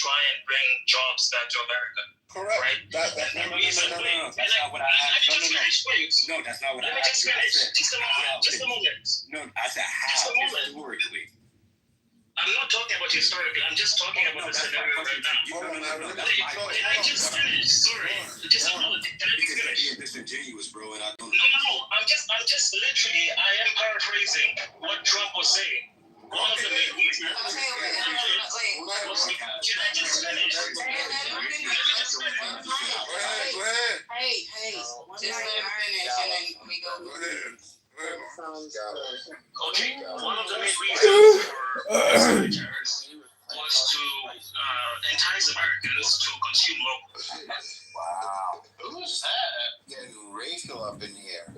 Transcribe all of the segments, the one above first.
try and bring jobs back to America. Correct. Right? That's not what I asked. No, that's not what I asked. Just a moment. No, I said how historically. I'm not talking about historically. I'm just talking about the scenario right now. I just finished. Sorry. Just a moment. Can I just finish? You're disingenuous, bro, and I don't. No. I'm just literally. I am paraphrasing what Trump was saying. One of the main reasons. Wait. Can I just finish? Hey. Just let him finish and then we go. Okay, one of the main reasons for tariffs was to entice Americans to consume local. Wow. Who's that? Getting racial up in here. I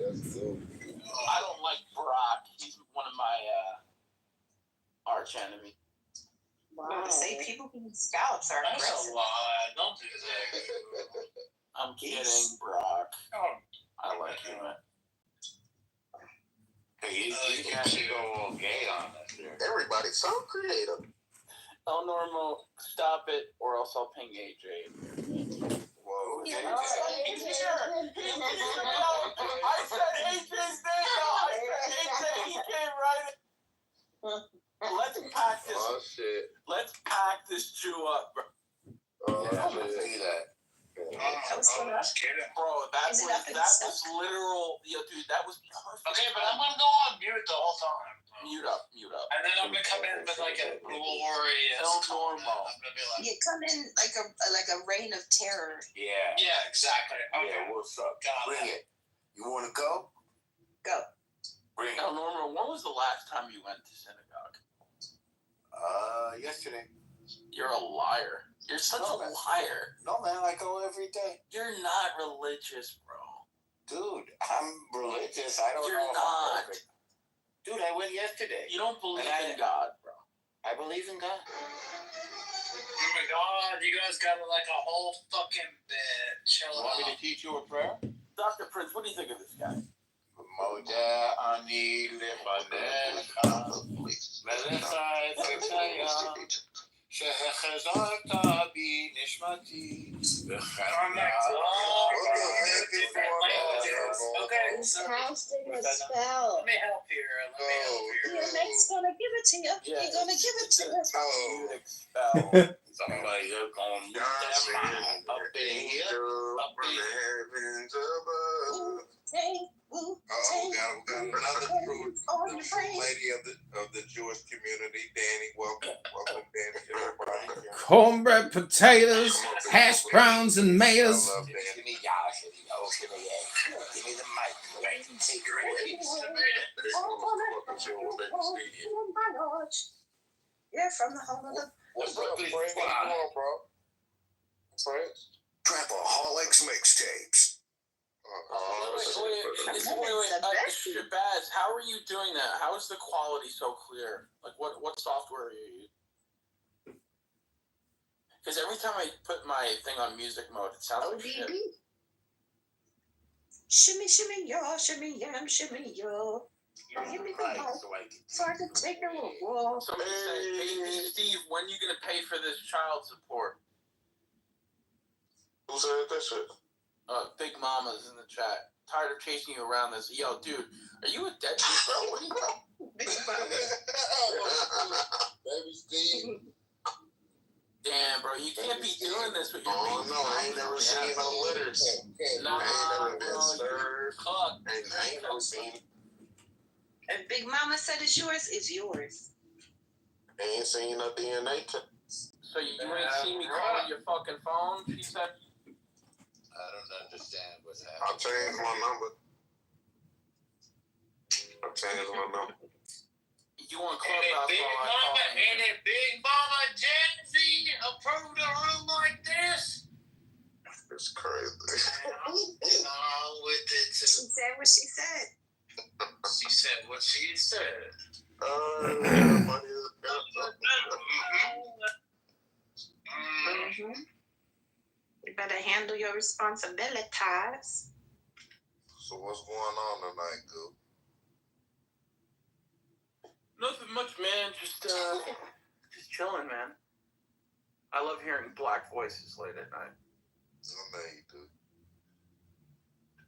don't like Barack. He's one of my arch enemy. Wow. Say people being scouts are aggressive. That's a lie. Don't do that. I'm kidding, Brock. I like you, man. Hey, you can't go all gay on us here. Everybody's so creative. Oh, Normal, stop it, or else I'll ping AJ. Whoa, AJ. I said AJ's name. He came right in. Let's pack this. Oh, shit. Let's pack this Jew up, bro. Oh, yeah, I see that. That was fun. Bro, that was literal. Yo, dude, that was perfect. Okay, but I'm gonna go on mute the whole time. Mute up. And then I'm gonna come in with like a glorious. Normal. You come in like a reign of terror. Yeah. Yeah, exactly. Okay. Yeah, what's up? Bring it. You wanna go? Go. Bring it. Now, Normal, when was the last time you went to synagogue? Yesterday. You're a liar. You're such a liar. No, man, I go every day. You're not religious, bro. Dude, I'm religious. I don't know. You're not. Dude, I went yesterday. You don't believe in God, bro. I believe in God. Oh my God, you guys got like a whole fucking bit. Chill out. Want me to teach you a prayer? Dr. Prince, what do you think of this guy? Moja ani lefaneka melechai tzaya shehechezata bi nishmati Okay, so casting a spell. Let me help here. DMX gonna give it to you. Yeah, He's gonna give it to you. Somebody gonna use that mind up in here, up in the heavens above. We got another true lady of the Jewish community, Danny. Welcome, Danny. Cornbread, potatoes, hash browns, and mayors. I love Danny. Give me the mic. Take her in. Yeah, from the home of the. What's up, bro? Trapaholics mixtapes. Wait, Shabazz, how are you doing that? How is the quality so clear? Like, what software are you using? Because every time I put my thing on music mode, it sounds like shit. Shimmy, shimmy, y'all, shimmy, yam, shimmy, y'all. Give me the mic so I can take a walk. Somebody said, hey, Steve, when are you going to pay for this child support? Who said that shit? Big Mama's in the chat. Tired of chasing you around this. Yo, dude, are you a dead dude, bro? What are you doing? Big Mama. Baby Steve. Damn, bro, you can't be doing this with your baby. No, I ain't never seen no litters. Nah, I ain't never been served. I ain't never seen. If Big Mama said it's yours, it's yours. I ain't seen no DNA test. So you ain't seen me calling your fucking phone? She said. I don't understand what's happening. I'll change my number. You want Clubhouse? And if Big Mama Jazzy approved a room like this? It's crazy. I'm on with it too. She said what she said. She said what she said. You better handle your responsibilities. So what's going on tonight, Goop? Nothing much, man. Just chilling, man. I love hearing black voices late at night. I know you do.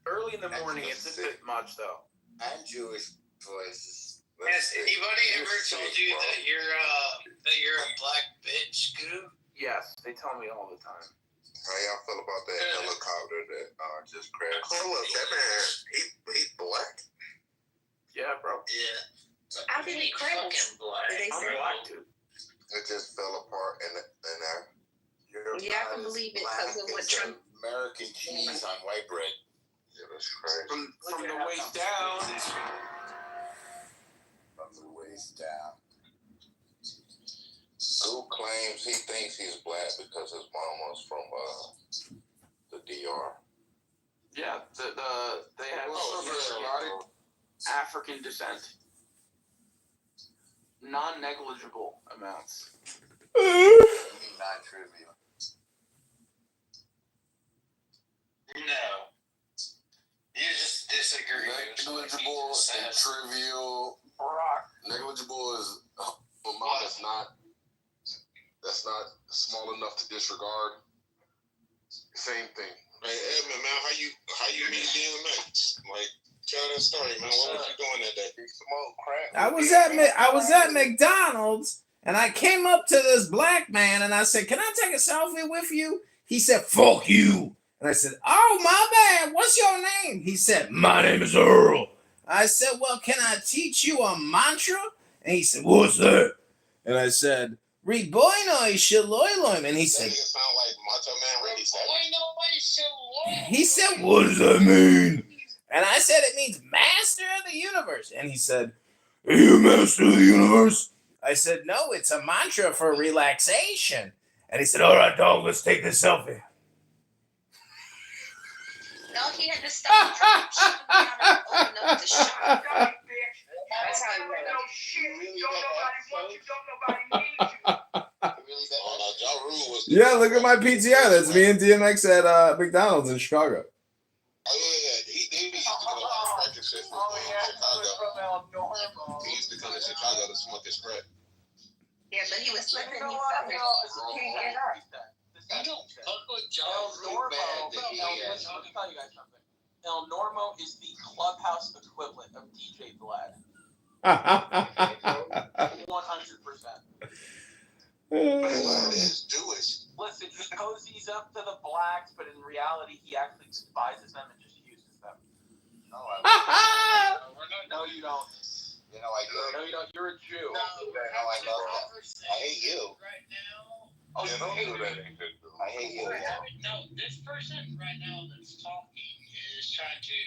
Early in the morning, it's a bit much, though. And Jewish voices. Has anybody ever told you that you're a black bitch, Scoob? Yes, they tell me all the time. How y'all feel about that helicopter that just crashed? Hold up, that man, he's black? Yeah, bro. Yeah. How did it crash? Fucking black. Did they I'm say? black, too. It just fell apart in there. Yeah, I can believe it because of what Trump. American cheese on white bread. Yeah, that's crazy. From the waist down. From the waist down. Sue claims he thinks he's black because his mom was from the DR. Yeah, they have African descent. Non-negligible amounts. Not trivial. No. You just disagree. Negligible and trivial. Negligible is amount that's not small enough to disregard. Same thing. Hey Edmund, man, how you meet DMX? Like, tell that story, man. What was you doing that day? Smoke crack. I was at McDonald's and I came up to this black man and I said, "Can I take a selfie with you?" He said, "Fuck you." And I said, "Oh, my bad. What's your name?" He said, "My name is Earl." I said, "Well, can I teach you a mantra?" And he said, "What's that?" And I said, "Riboino Shiloiloim." And he said, sound like Macho Man Randy Savage. He said, "What does that mean?" And I said, "It means master of the universe." And he said, "Are you master of the universe?" I said, "No, it's a mantra for relaxation." And he said, "All right, dog, let's take this selfie." No, he had to stop and shut him down and open up the shop. That's how he went. Yeah, look at my PTR. That's me and DMX at McDonald's in Chicago. Oh, yeah. He used to come to practice shit from Chicago. He used to come to Chicago to smoke his crack. Yeah, but he was slipping. He fell in. He can't get up. You don't fuck with John Normo. Let me tell you guys something. El Normo is the clubhouse equivalent of DJ Vlad. 100%. Vlad is Jewish. Listen, he cozies up to the blacks, but in reality, he actually despises them and just uses them. No, No, you don't. You know, I do. No, you don't. You're a Jew. No, I love that. I hate you. Right now. Oh, you don't hate do that. I hate you. No, this person right now that's talking is trying to.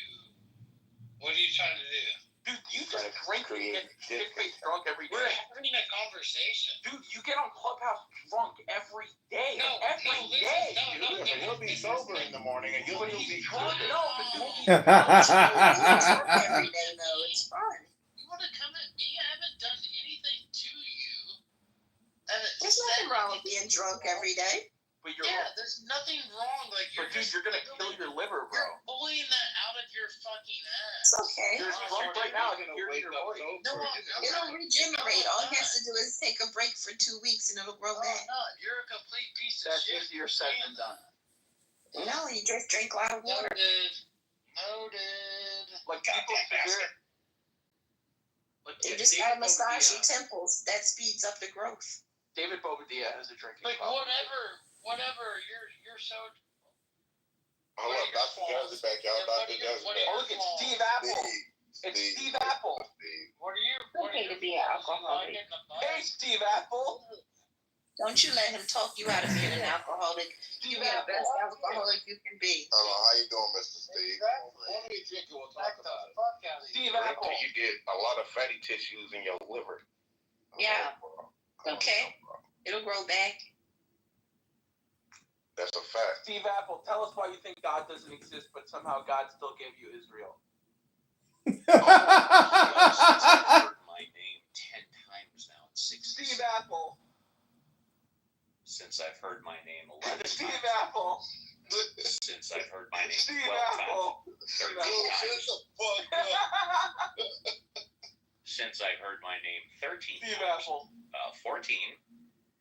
What are you trying to do? Dude, you just drink and get shit-faced drunk every day. We're having a conversation. Dude, you get on Clubhouse drunk every day. Every listen, day. He'll be sober in the morning and you'll be drunk. tripping. No, but you'll be Every day, though, it's fun. You want to come at me? I haven't done anything to you. There's nothing wrong with being drunk every day. But you're there's nothing wrong. Like, but dude, you're gonna kill your liver, bro. You're pulling that out of your fucking ass. It's okay. You're drunk right now. I can hear your voice. No, It'll regenerate. All he has to do is take a break for 2 weeks and it'll grow back. No, you're a complete piece of That's shit. easier said than done. No, you just drink a lot of water. Noted. Like people figure. You just gotta massage your temples. That speeds up the growth. David Bobadilla has a drinking Like problem. whatever. You're so. Hold up, Dr. Jones is back, y'all. Dr. Jones is back. Oh, look, it's Steve Apple. It's Steve Apple. What are you? Okay to be an alcoholic. Hey, Steve Apple. Don't you let him talk you out of being an alcoholic. You be the best alcoholic you can be. Hello, how you doing, Mr. Steve? When we drink it, we'll talk about it. Steve Apple. You get a lot of fatty tissues in your liver. Yeah. Okay. It'll grow back. That's a fact. Steve Apple, tell us why you think God doesn't exist, but somehow God still gave you Israel. My name 10 times now in 6 Steve Apple. Since I've heard my name 11 Steve times. Apple. Since I've heard my name Steve 12 Apple. times. 13 times. Since I've heard my name 13 Steve times. Apple. 14.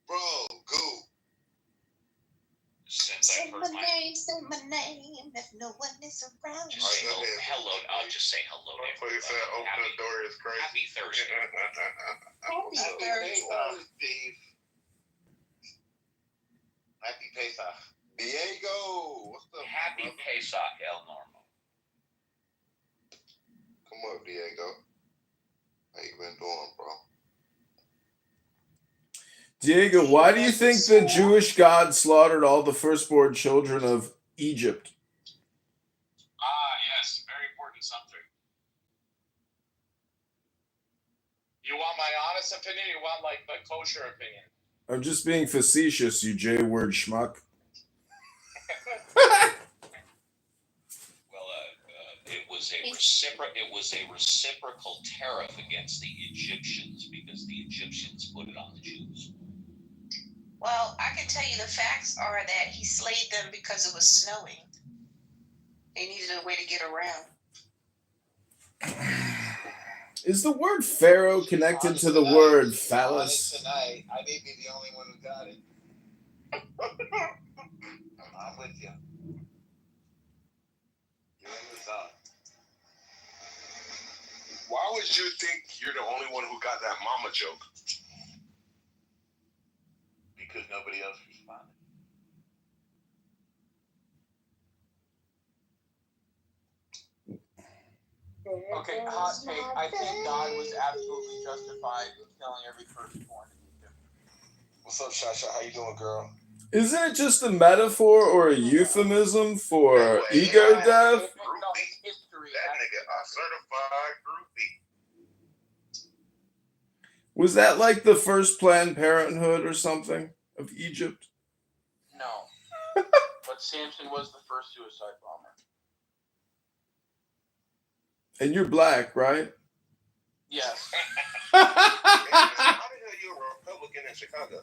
Bro, Goo. Say my name, if no one is around. Just say hello. I'll just say hello to Before you said open the door is crazy. Happy Thursday. Happy Thursday. Steve. Happy Pesach. Diego, what's up? Happy Pesach, El Normo. Come up, Diego. How you been doing, bro? Diego, why do you think the Jewish God slaughtered all the firstborn children of Egypt? Yes, very important subject. You want my honest opinion? You want like the kosher opinion? I'm just being facetious, you J-word schmuck. Well, it was a reciprocal tariff against the Egyptians because the Egyptians put it on the Jews. Well, I can tell you the facts are that he slayed them because it was snowing. They needed a way to get around. Is the word pharaoh connected to the word phallus? Tonight, I may be the only one who got it. I'm with you. You're in the zone. Why would you think you're the only one who got that mama joke? Because nobody else responded. Okay, hot take. I think God was absolutely justified in killing every firstborn in Egypt. What's up, Shasha? How you doing, girl? Isn't it just a metaphor or a euphemism for ego death? No, it's history. That nigga a certified groupie. Was that like the first Planned Parenthood or something of Egypt? No. But Samson was the first suicide bomber. And you're black, right? Yes. How the hell you a Republican in Chicago?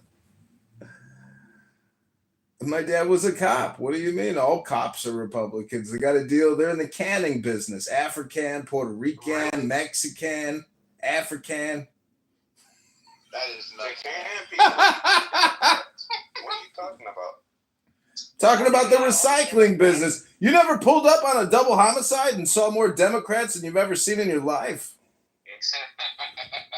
My dad was a cop. What do you mean? All cops are Republicans. They got a deal. They're in the canning business. African, Puerto Rican, Mexican, African. That is They not can't people. What are you talking about? Talking about the recycling business. You never pulled up on a double homicide and saw more Democrats than you've ever seen in your life.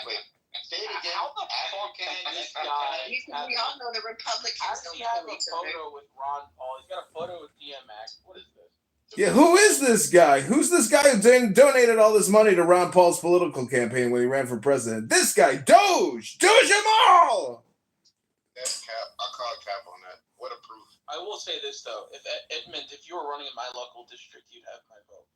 Wait, say it again. How the fuck can this guy We all know the Republicans How does don't he have kill a each other. photo with Ron Paul? He's got a photo with DMX. What is this? Yeah, who is this guy? Who's this guy who donated all this money to Ron Paul's political campaign when he ran for president? This guy, Doge Jamal! That's cap. I call cap on that. What a proof. I will say this though: if Edmund, if you were running in my local district, you'd have my vote.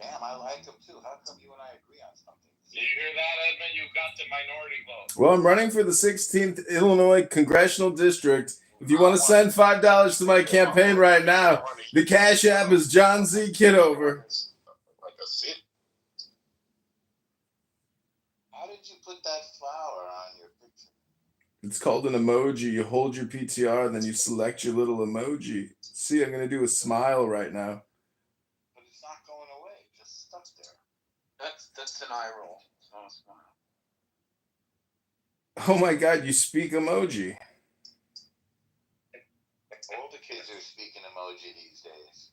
Damn, I like him too. How come you and I agree on something? You hear that, Edmund? You got the minority vote. Well, I'm running for the 16th Illinois Congressional District. If you want to send $5 to my campaign right now, the Cash App is John Z. Kitover. Like a sit. How did you put that flower on your picture? It's called an emoji. You hold your PTR and then you select your little emoji. See, I'm going to do a smile right now. But it's not going away. It's just stuck there. That's an eye roll. It's not a smile. Oh my God, you speak emoji. All the kids are speaking emoji these days.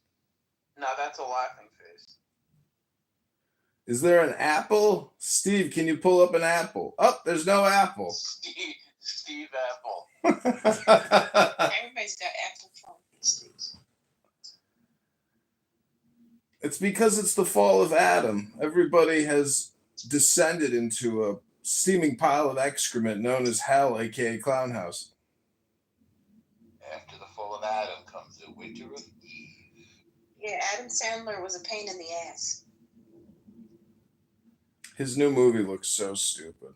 No, that's a laughing face. Is there an apple? Steve, can you pull up an apple? Oh, there's no apple. Steve Apple. Everybody's got Apple phones. It's because it's the fall of Adam. Everybody has descended into a steaming pile of excrement known as hell, aka Clown House. After the fall of Adam comes the winter of Eve. Yeah, Adam Sandler was a pain in the ass. His new movie looks so stupid.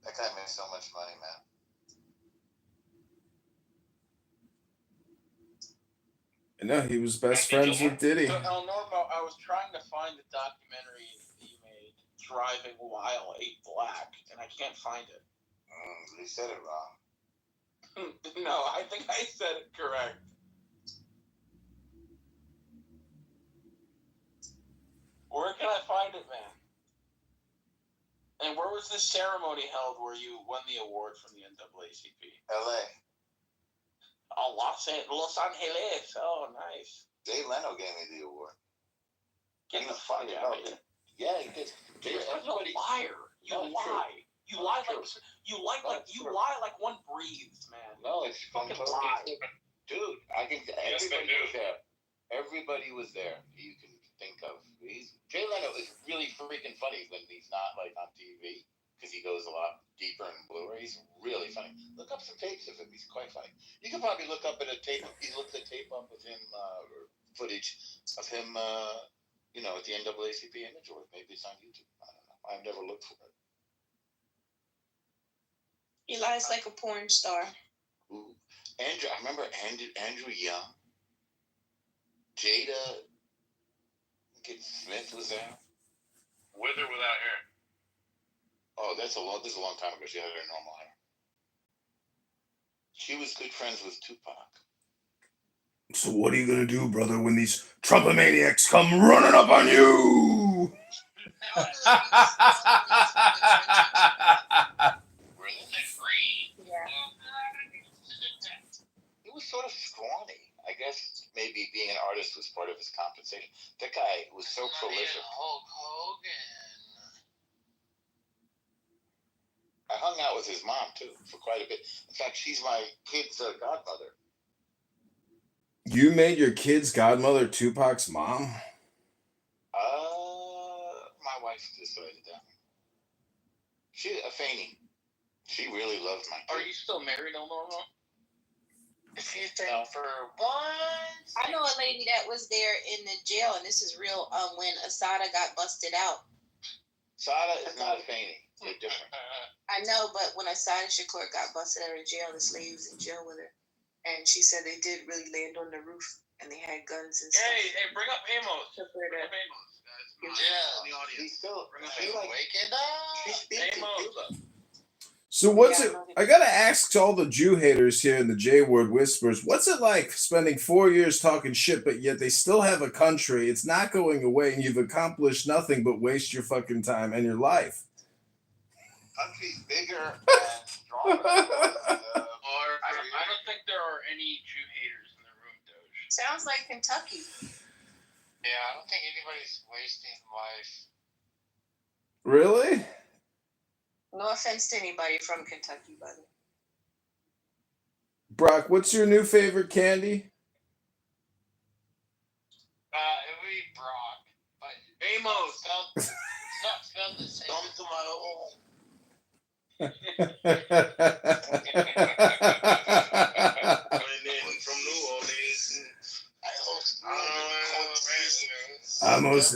That guy makes so much money, man. I know, he was best friends with Diddy. So, El Normo, I was trying to find the documentary that you made, Driving While Ate Black, and I can't find it. They said it wrong. No, I think I said it correct. Where can I find it, man? And where was this ceremony held where you won the award from the NAACP? L.A. Oh, Los Angeles. Oh, nice. Jay Leno gave me the award. Get the fuck out of here. Yeah, he did. You're a liar. You lie. You lie like one breathes, man. No, it's fucking lie. Dude, everybody was there. Everybody was there. You can think of. Jay Leno is really freaking funny when he's not like on TV because he goes a lot deeper and bluer. He's really funny. Look up some tapes of him. He's quite funny. You can probably look up at a tape. He looked at tape up with him, footage of him, at the NAACP image, or maybe it's on YouTube. I don't know. I've never looked for it. He lies like a porn star. Ooh. Andrew, I remember Andrew Young. Jada Smith was there. With or without hair? Oh, this is a long time ago. She had her normal hair. She was good friends with Tupac. So what are you gonna do, brother, when these Trump maniacs come running up on you? Yeah. He was sort of scrawny. I guess maybe being an artist was part of his compensation. That guy was so prolific. Hulk Hogan. I hung out with his mom, too, for quite a bit. In fact, she's my kid's godmother. You made your kid's godmother Tupac's mom? My wife decided that. She's a Fanny. She really loves my kid. Are you still married, Elnora? If you think for once. I know a lady that was there in the jail, and this is real, when Asada got busted out. Asada is not a Fanny. They're different. I know, but when Asada Shakur got busted out of jail, this lady was in jail with her. And she said they did really land on the roof, and they had guns and stuff. Hey, bring up Amos. Bring up Amos, guys. Yeah. In the audience. She's still... Waking up. She speaks in Cuba. So what's it? I gotta ask all the Jew haters here in the J Word Whispers, what's it like spending 4 years talking shit, but yet they still have a country? It's not going away, and you've accomplished nothing but waste your fucking time and your life. Country's bigger and stronger. I don't think there are any Jew haters in the room, Doge. Sounds like Kentucky. Yeah, I don't think anybody's wasting life. Really? No offense to anybody from Kentucky, by the way. Brock, what's your new favorite candy? It would be Brock, but Amos. It's not spelled the same. Come to my home. Coming in from New Orleans. I host Almost.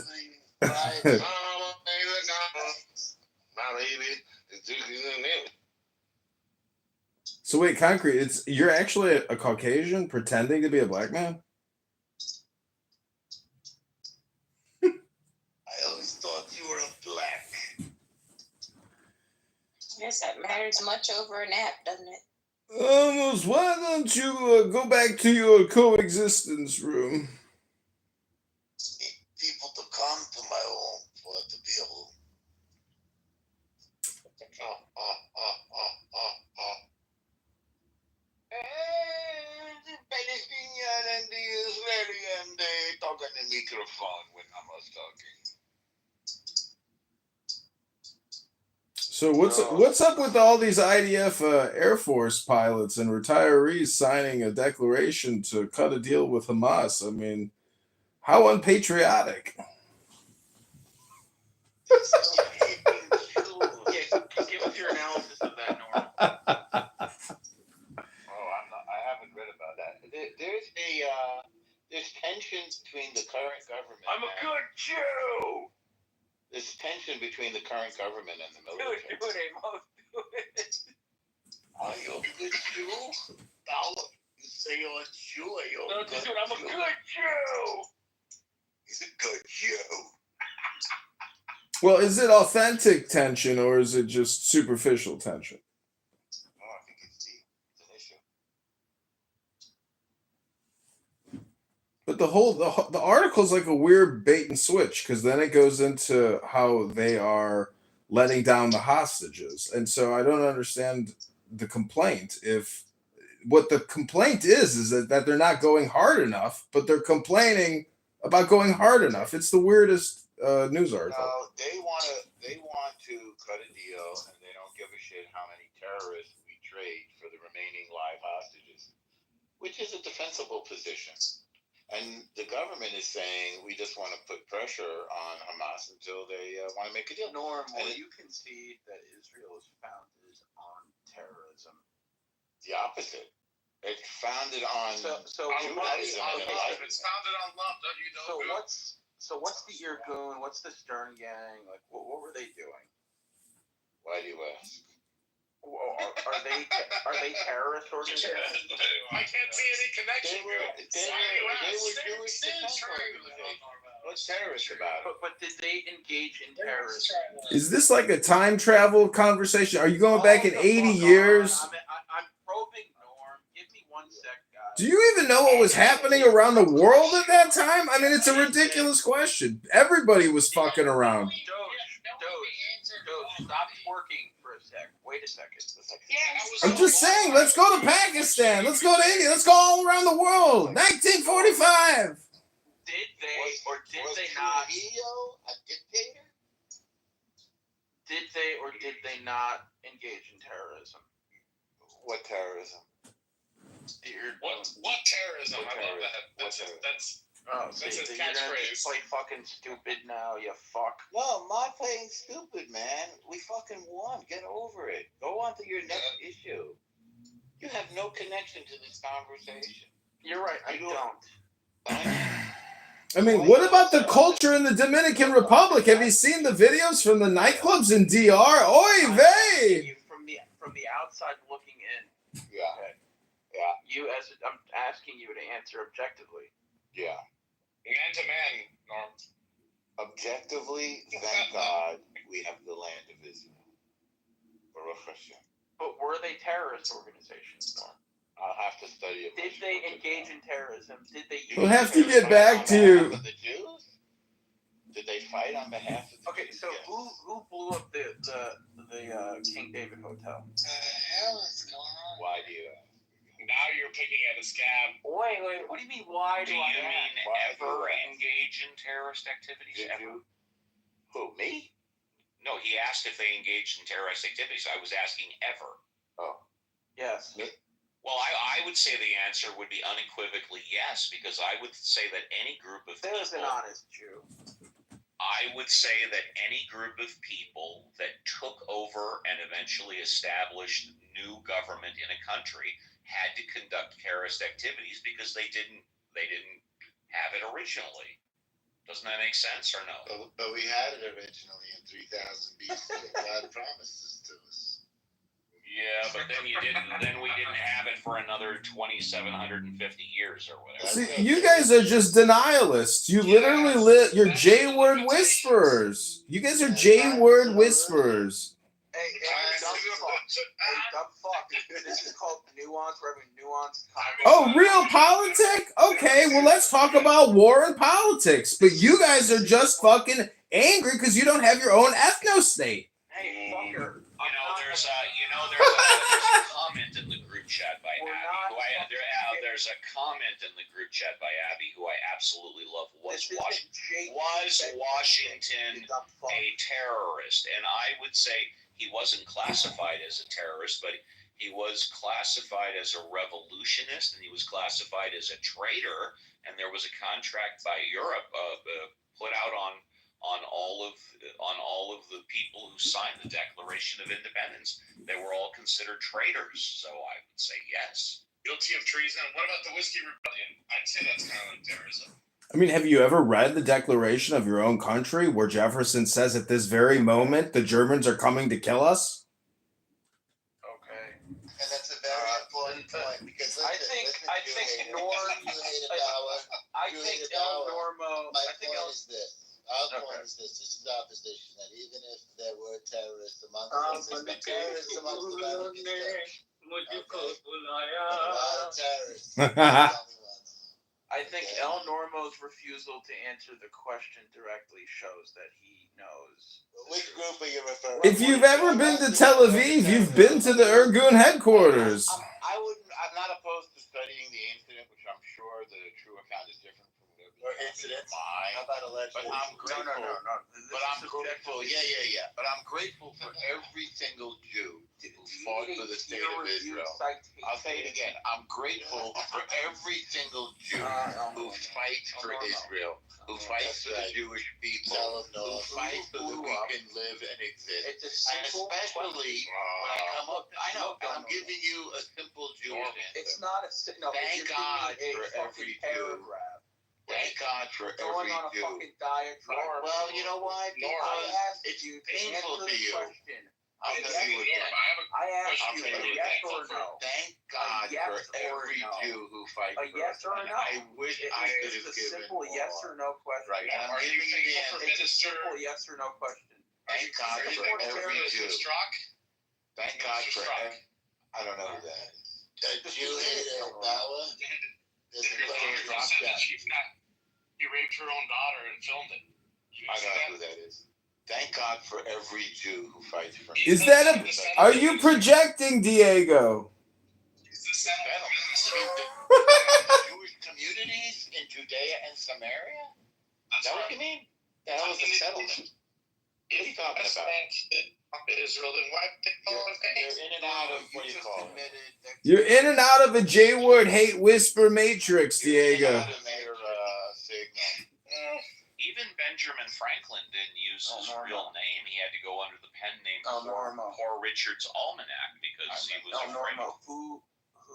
My baby is drinking in there. So wait, Concrete, you're actually a Caucasian pretending to be a black man? I always thought you were a black. Yes, that matters much over an app, doesn't it? Almost, why don't you go back to your coexistence room? People to come to my home for to be able. Palestinian and the Israeli and they talk on the microphone when I was talking. So what's up with all these IDF Air Force pilots and retirees signing a declaration to cut a deal with Hamas? I mean, how unpatriotic. Give us your analysis of that, Norm. I haven't read about that. There's tension between the current government. I'm a good Jew. There's tension between the current government and the military. Do it, Amos. Do it. Are you a good Jew? You say you're a Jew, are you No, dude, I'm a good Jew. He's a good Jew. Well, is it authentic tension or is it just superficial tension? Oh, I think it's deep. It's an issue. But the article's like a weird bait and switch because then it goes into how they are letting down the hostages. And so I don't understand the complaint. If what the complaint is that they're not going hard enough, but they're complaining about going hard enough. It's the weirdest news article. No, they want to cut a deal, and they don't give a shit how many terrorists we trade for the remaining live hostages, which is a defensible position. And the government is saying we just want to put pressure on Hamas until they want to make a deal. Norm, will you concede that Israel is founded on terrorism? The opposite. It's founded on Judaism. It's founded on love, don't you know? So what's the Irgun? What's the Stern Gang? Like, what were they doing? Why do you ask? Are they terrorist organizations? I can't see any connection. They were Jewish defense organizations. What's terrorist about it? But did they engage in terrorism? Is this like a time travel conversation? Are you going back in 80 years? I'm probing Norm. Give me 1 sec, guys. Do you even know what was happening around the world at that time? I mean, it's a ridiculous question. Everybody was fucking around. Doge, stop twerking for a sec. Wait a second. I'm just saying, let's go to Pakistan. Let's go to India. Let's go all around the world. 1945. Did they not? A dictator? Did they or did they not engage in terrorism? What terrorism? What terrorism? I love that. That's his catchphrase. Play fucking stupid now, you fuck. No, I'm not playing stupid, man. We fucking won. Get over it. Go on to your next issue. You have no connection to this conversation. You're right. I don't. I mean, what about the culture in the Dominican Republic? Have you seen the videos from the nightclubs in DR? Oy vey! From the outside looking in. Yeah. Okay. Yeah. I'm asking you to answer objectively. Yeah. Man to man, Norm. Objectively, thank God we have the land of Israel. Baruch Hashem. But were they terrorist organizations, Norm? I'll have to study it. Did they engage in terrorism? Did they? We'll have to get back to the Jews. Did they fight on behalf of the Jews? So who blew up the King David Hotel? What the hell is going on? Why do you? Now you're picking at a scab. Wait. What do you mean? Why Do you mean ever engage in terrorist activities? Did Ever? you? Who, me? No, he asked if they engaged in terrorist activities. I was asking ever. Oh. Yes. Well, I would say the answer would be unequivocally yes, because I would say that any group of There's an people, honest Jew. I would say that any group of people that took over and eventually established new government in a country had to conduct terrorist activities because they didn't have it originally. Doesn't that make sense or no? But we had it originally in 3000 BC. God promises to us. Yeah, but then Then we didn't have it for another 2,750 years or whatever. See, you guys are just denialists. You literally you're J-word whisperers. You guys are J-word whisperers. Hey, dumb fuck. This is called nuance. We're having nuance. Oh, real politic? Okay, well, let's talk about war and politics. But you guys are just fucking angry because you don't have your own ethno-state. Hey, fucker. There's a comment in the group chat by Abby. There's a comment in the group chat by Abby who I absolutely love. Was Washington a terrorist? And I would say he wasn't classified as a terrorist, but he was classified as a revolutionist, and he was classified as a traitor. And there was a contract by Europe put out on all of the people who signed the Declaration of Independence. They were all considered traitors. So I would say yes. Guilty of treason. What about the Whiskey Rebellion? I'd say that's kind of like terrorism. I mean, have you ever read the Declaration of your own country where Jefferson says at this very moment the Germans are coming to kill us? Okay. And that's a very important point because I think Norm. I think Normo. My point is this. Our point is this. This is our position that even if there were terrorists amongst us, there's no terrorists amongst the Americans. A lot of terrorists. I I think El Normo's refusal to answer the question directly shows that he knows. Which group are you referring If you've ever been to Tel Aviv, you've been to the Irgun headquarters. I'm not opposed to studying the incident, which I'm sure the true account is different from the incident. How about alleged? But I'm grateful. No. But I'm grateful. Yeah. But I'm grateful for every single Jew who fought for the state of Israel. I'll say it again. I'm grateful for every single Jew who fights for Israel, who fights for the Jewish people, who fights so that we can live and exist. And especially when I come up, I know I'm giving you a simple Jewish answer. It's not a no. Thank God for every Jew. Thank God for every Jew. Well, you know why? Because it's painful to you. I'll tell you again. I asked you yes or no. Thank God for every Jew who fights for yes or no. I wish I could have given simple yes or no question. Right. And I'm giving you the answer. It's a simple yes or no question. Thank God for every Jew. Thank God for every. I don't know who that is. Jew hater Obama. He raped her own daughter and filmed it. I don't know who that is. Thank God for every Jew who fights for me. Is that a? Are you projecting, Diego? The Jewish communities in Judea and Samaria? Is that what you mean? That was a settlement. What are you talking about? Israel, then why you're in and out of what do you call it? You're in and out of a J-word hate whisper matrix, Diego. Even Benjamin Franklin didn't use his real name. He had to go under the pen name Poor Richard's Almanac because he was afraid.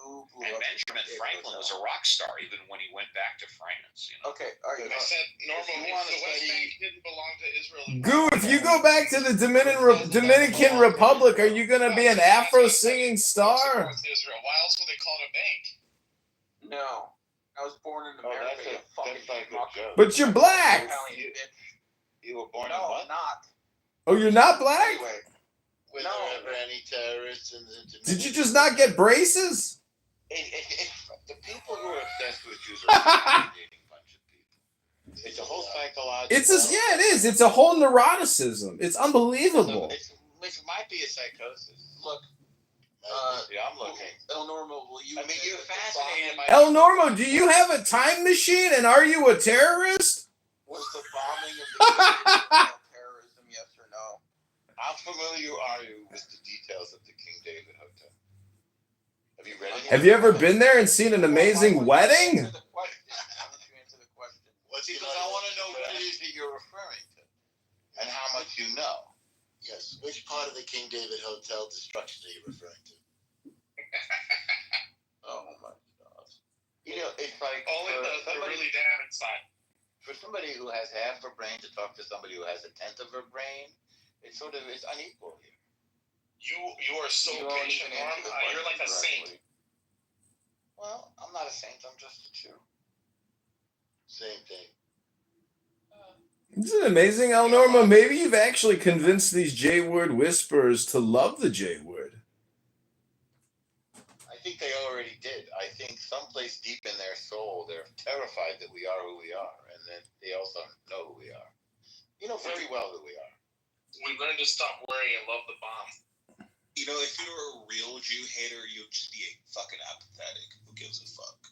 And Benjamin Franklin was a rock star even when he went back to France. You know? Okay, all right. I said normally the West Bank didn't belong to Israel. Goo, if you go back to the Dominican Republic, are you going to be an Afro singing star? Israel. Why else would they call it a bank? No. I was born in America. But you're black. You were born in what? Not. Oh, you're not black? Anyway, were there ever any terrorists in the Dominican? Did you just not get braces? The people who are obsessed with Jews are a fascinating bunch of people. It's a whole psychological. It is. It's a whole neuroticism. It's unbelievable. It might be a psychosis. Look. I'm looking. El Normo, will you? I mean, you're fascinated. El Normo, do you have a time machine and are you a terrorist? Was the bombing of the terrorism, yes or no? How familiar are you with the details of the King David Hotel? Have you read it? Have you ever been there and seen an amazing wedding? Answer the question. Why don't you answer the question? Well, because I want to know what it is that you're referring to and how much you know. Yes. Which part of the King David Hotel destruction are you referring to? Oh my God! You know, it's like only the really damaged side. For somebody who has half a brain to talk to somebody who has a tenth of a brain, it's unequal here. You are so patient, Norm. You're like a saint. Well, I'm not a saint. I'm just a Jew. Same thing. Isn't it amazing, El Normo? Maybe you've actually convinced these J-word whisperers to love the J-word. I think they already did. I think someplace deep in their soul, they're terrified that we are who we are, and that they also know who we are. You know very well who we are. We learned to stop worrying and love the bomb. You know, if you were a real Jew hater, you'd just be fucking apathetic. Who gives a fuck?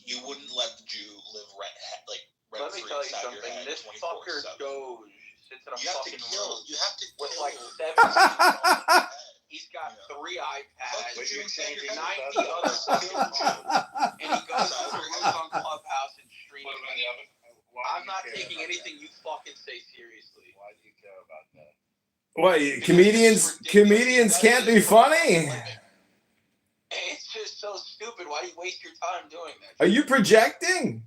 You wouldn't let the Jew live Let me tell you something. This fucker Doge sits in a fucking room. You have to with kill. like 7 He's got 3 iPads, But you said 90 other fucking phones, and he goes to rooms on Clubhouse and streams. I'm not taking anything you fucking say seriously. Why do you care about that? What, comedians can't be funny? It's just so stupid. Why do you waste your time doing that? Are you projecting?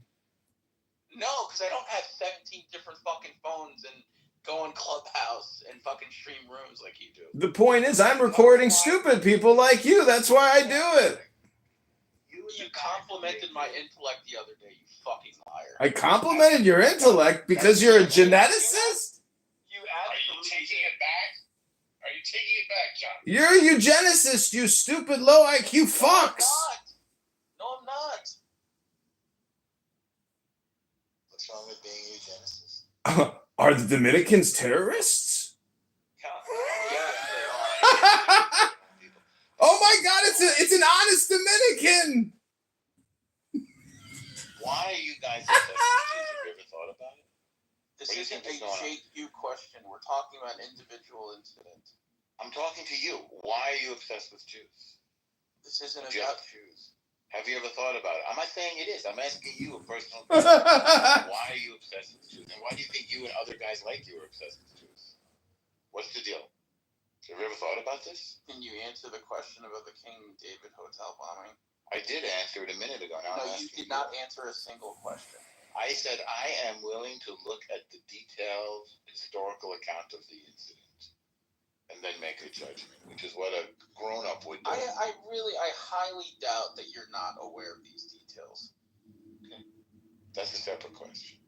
No, because I don't have 17 different fucking phones and go on Clubhouse and fucking stream rooms like you do. The point is, I'm recording stupid people like you. That's why I do it. You complimented my intellect the other day, you fucking liar. I complimented your intellect because you're a geneticist? Are you taking it back? Are you taking it back, John? You're a eugenicist, you stupid low IQ fucks. No, I'm not. wrong with being eugenicists? Are the Dominicans terrorists? Yes, they are. Oh my God! It's an honest Dominican. Why are you guys obsessed with Jews? Have you ever thought about it? This What do you isn't think a is going on? JQ question. We're talking about an individual incident. I'm talking to you. Why are you obsessed with Jews? This isn't Jeff. about Jews. Have you ever thought about it? I'm not saying it is. I'm asking you a personal question. Why are you obsessed with Jews? And why do you think you and other guys like you are obsessed with Jews? What's the deal? Have you ever thought about this? Can you answer the question about the King David Hotel bombing? I did answer it a minute ago. Now No, you did not answer a single question. I said I am willing to look at the detailed historical account of the incident and then make a judgment, which is what a grown-up would do. I highly doubt that you're not aware of these details. Okay. That's a separate question.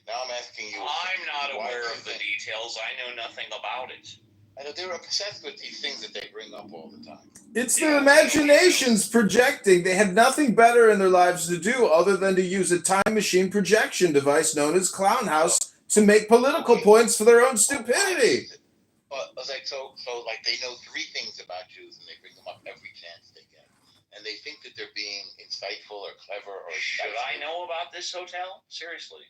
Now I'm asking you. I'm not aware of the details. I know nothing about it. I know they're obsessed with these things that they bring up all the time. It's their imaginations projecting. They have nothing better in their lives to do other than to use a time machine projection device known as Clown House to make political points for their own stupidity. But like so like they know 3 things about Jews and they bring them up every chance they get, and they think that they're being insightful or clever or. Should I know about this hotel? Seriously.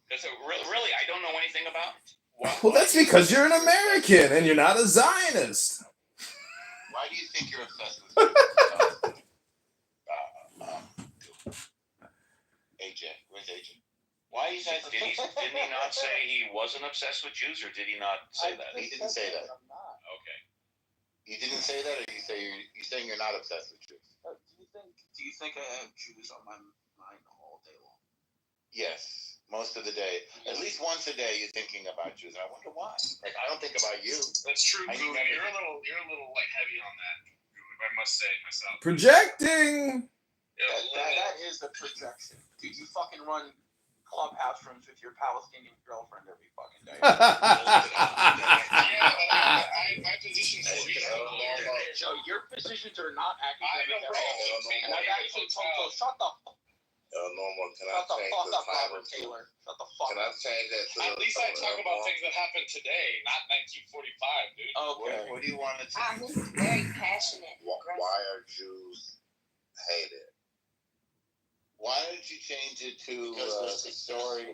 Because really, I don't know anything about it. Well, that's because you're an American and you're not a Zionist. Why do you think you're obsessed with Jews? AJ, where's AJ? Why are you guys? Didn't he not say he wasn't obsessed with Jews, or did he not say that? He didn't say that. I'm not. Okay. You didn't say that, or you saying you're not obsessed with Jews? Do you think I have Jews on my mind all day long? Yes, most of the day. At least once a day, you're thinking about Jews, and I wonder why. Like I don't think about you. That's true, Goo. You're a little like heavy on that, Goo, I must say myself. Projecting. That is a projection. Dude, you fucking run clubhouse rooms with your Palestinian girlfriend every fucking day. My position's Joe, your positions are not academic at all. And I've actually told Joe, shut the fuck Normal, can Shut I the change fuck the up, title Robert to? Taylor. Shut the fuck Can I up. change that to? At least I talk about things that happened today, not 1945, dude. Okay. What do you want to change? He's very passionate. Why are Jews hated? Why don't you change it to the story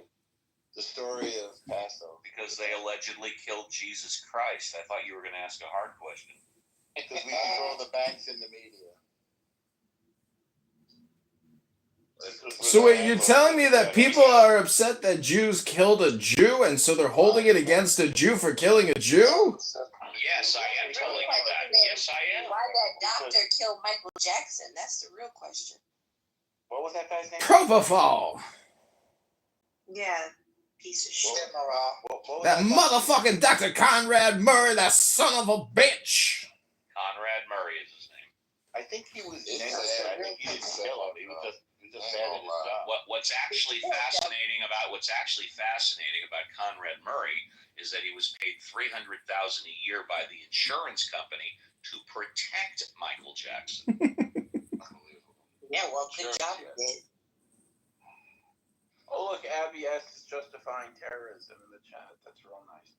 of Passover? Because they allegedly killed Jesus Christ. I thought you were going to ask a hard question. Because we control the banks and the media. So wait, you're telling me that people are upset that Jews killed a Jew, and so they're holding it against a Jew for killing a Jew? Yes, I am telling you that. Yes, I am. Why that doctor killed Michael Jackson? That's the real question. What was that guy's name? Propofol. Yeah, piece of shit. That motherfucking Dr. Conrad Murray, that son of a bitch. Conrad Murray is his name. I think he was innocent. I think he didn't kill him. He was just bad at his job. What's actually fascinating about Conrad Murray is that he was paid $300,000 a year by the insurance company to protect Michael Jackson. Yeah, well, good job. Oh, look, Abby S is justifying terrorism in the chat. That's real nice.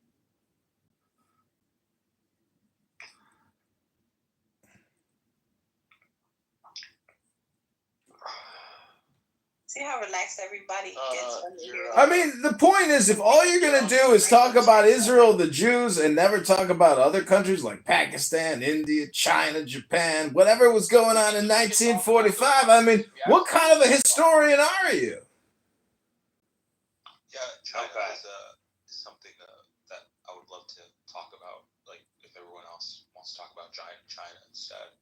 See how relaxed everybody gets when they hear I mean, the point is, if all you're going to do is talk about Israel, the Jews, and never talk about other countries like Pakistan, India, China, Japan, whatever was going on in 1945, I mean, what kind of a historian are you? Yeah, China is something that I would love to talk about, like, if everyone else wants to talk about China instead.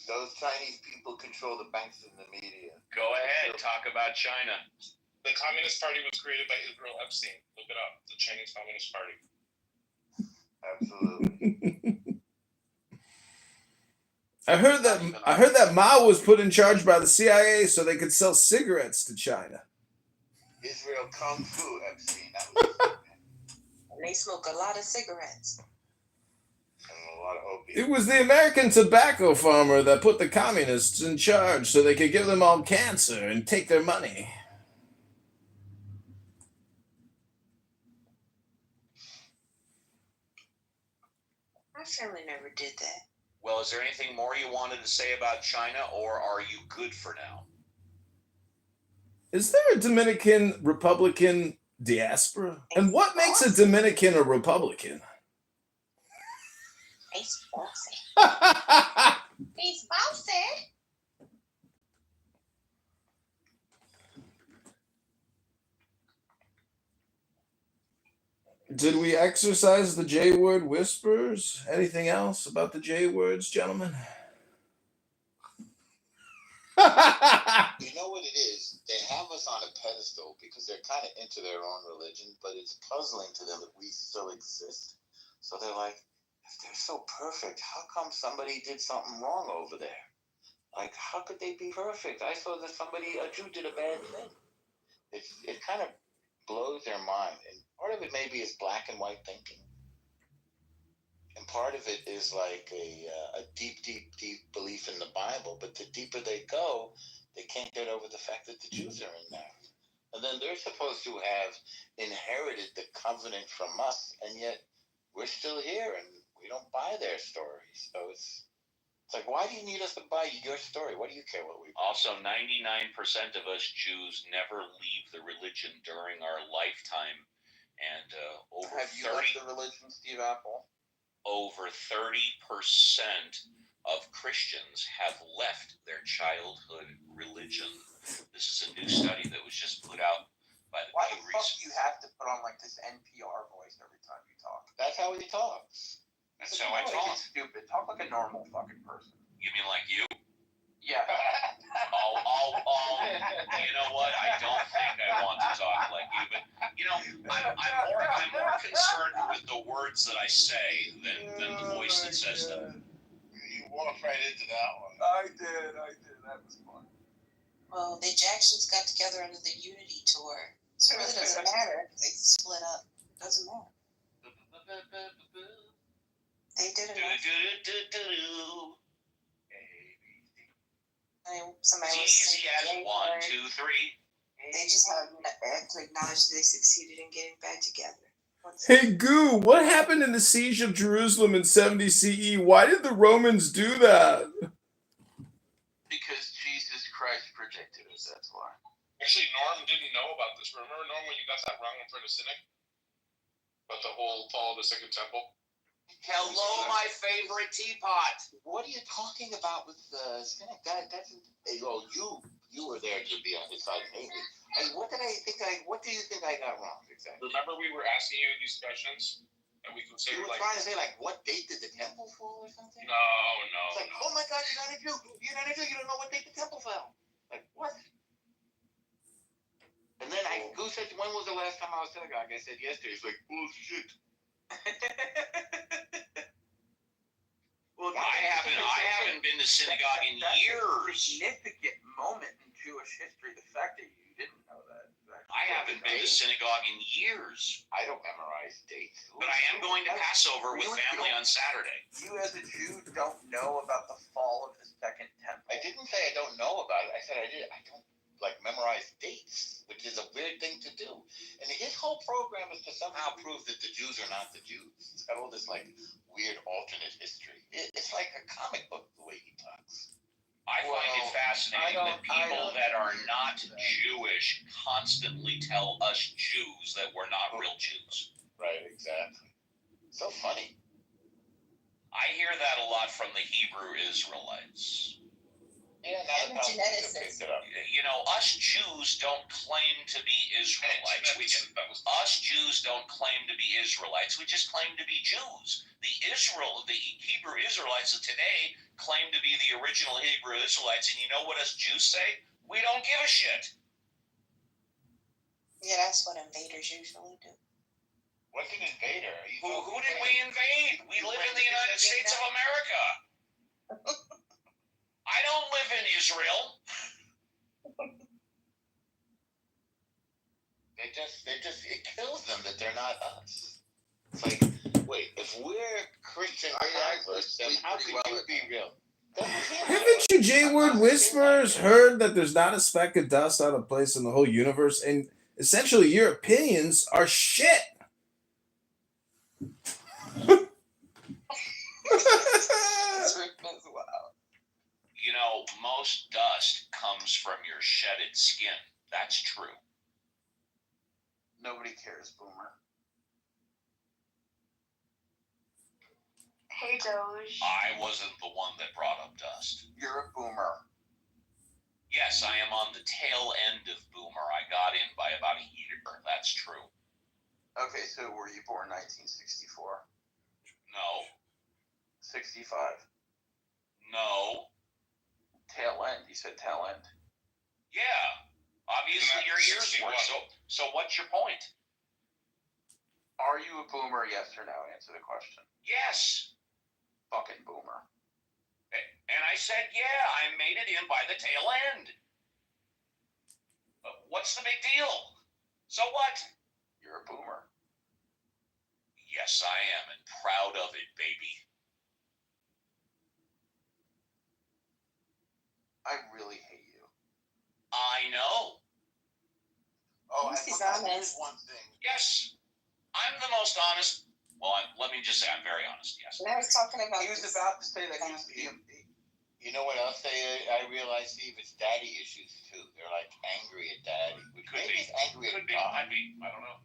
Those Chinese people control the banks and the media. Go ahead, talk about China. The Communist Party was created by Israel Epstein. Look it up. The Chinese Communist Party. Absolutely. I heard that Mao was put in charge by the CIA so they could sell cigarettes to China. Israel Kung Fu Epstein. That was and they smoke a lot of cigarettes. and a lot of opium. It was the American tobacco farmer that put the communists in charge so they could give them all cancer and take their money. family never did that. Well, is there anything more you wanted to say about China, or are you good for now? Is there a Dominican Republican diaspora? And what makes a Dominican a Republican? He's bossy. He's bossy. Did we exercise the J word whispers? Anything else about the J words, gentlemen? You know what it is? They have us on a pedestal because they're kind of into their own religion, but it's puzzling to them that we still exist. So they're like, if they're so perfect, how come somebody did something wrong over there? Like, how could they be perfect? I saw that a Jew did a bad thing. It kind of blows their mind. And part of it maybe is black and white thinking. And part of it is like a deep, deep, deep belief in the Bible. But the deeper they go, they can't get over the fact that the Jews are in there. And then they're supposed to have inherited the covenant from us, and yet we're still here and we don't buy their stories. So it's like, why do you need us to buy your story? What do you care what we buy? Also, 99% of us Jews never leave the religion during our lifetime. And over Have you left the religion, Steve Apple? Over 30% of Christians have left their childhood religion. This is a new study that was just put out by the Why the fuck do you have to put on like this NPR voice every time you talk? That's how he talks. That's how I talk. It's stupid. Talk like a normal fucking person. You mean like you? Yeah. You know what? I don't think I want to talk like you, but you know, I'm more concerned with the words that I say than the voice that says them. You walked right into that one. I did. That was fun. Well, the Jacksons got together under the Unity tour. So it really doesn't matter. They split up. It doesn't matter. They did it. Somebody was easy as 1, 2, 3. They just have to acknowledge they succeeded in getting back together. Hey, Goo, what happened in the siege of Jerusalem in 70 CE? Why did the Romans do that? Because Jesus Christ predicted it, that's why. Actually, Norm didn't know about this. Remember, Norm, when you got that wrong in front of Cynic? About the whole fall of the Second Temple? Hello, my favorite teapot. What are you talking about with the Cynic? You were there to be on his side, maybe. What do you think I got wrong exactly? Remember, we were asking you in these discussions, and we considered You were trying to say, like, what date did the temple fall or something? No. It's like, oh my God, you're not a Jew. You're not a Jew. You don't know what date the temple fell. Like, what? And then Goose said, when was the last time I was synagogue? I said, yesterday. He's like, bullshit. Well, I haven't been to synagogue in years. Significant moment in Jewish history. The fact that you didn't know that. I haven't been to synagogue in years. I don't memorize dates. But I am going to Passover with family on Saturday. You as a Jew don't know about the fall of the Second Temple. I didn't say I don't know about it. I said I did. I don't memorize dates, which is a weird thing to do. And his whole program is to somehow prove that the Jews are not the Jews. It's got all this weird alternate history. It's like a comic book the way he talks. I find it fascinating that people that are not Jewish constantly tell us Jews that we're not real Jews. Right, exactly. So funny. I hear that a lot from the Hebrew Israelites. Yeah, and the geneticists. You know, us Jews don't claim to be Israelites. Us Jews don't claim to be Israelites. We just claim to be Jews. The Hebrew Israelites of today claim to be the original Hebrew Israelites, and you know what us Jews say? We don't give a shit. Yeah, that's what invaders usually do. What's an invader? Who did we invade? We live in the United States of America. I don't live in Israel. It kills them that they're not us. It's like, wait, if we're Christian Catholics, then how can you be real? Haven't you J-word whispers heard that there's not a speck of dust out of place in the whole universe, and essentially your opinions are shit? most dust comes from your shedded skin. That's true. Nobody cares, Boomer. Hey, Doge. I wasn't the one that brought up dust. You're a boomer. Yes, I am on the tail end of Boomer. I got in by about a year. That's true. Okay, so were you born 1964? No. 65? No. Tail end. You said tail end. Yeah. Obviously your ears were. So what's your point? Are you a boomer? Yes or no? Answer the question. Yes. Fucking boomer. And I said, yeah, I made it in by the tail end. What's the big deal? So what? You're a boomer. Yes, I am, and proud of it, baby. I really hate you. I know. Oh, I forgot there's one thing. Yes, I'm the most honest. Well, let me just say I'm very honest, yes. And I was talking about He was about to say that he was You know what else I realize, Steve? It's daddy issues too. They're like angry at daddy. Maybe it's angry at God. Might be. I don't know.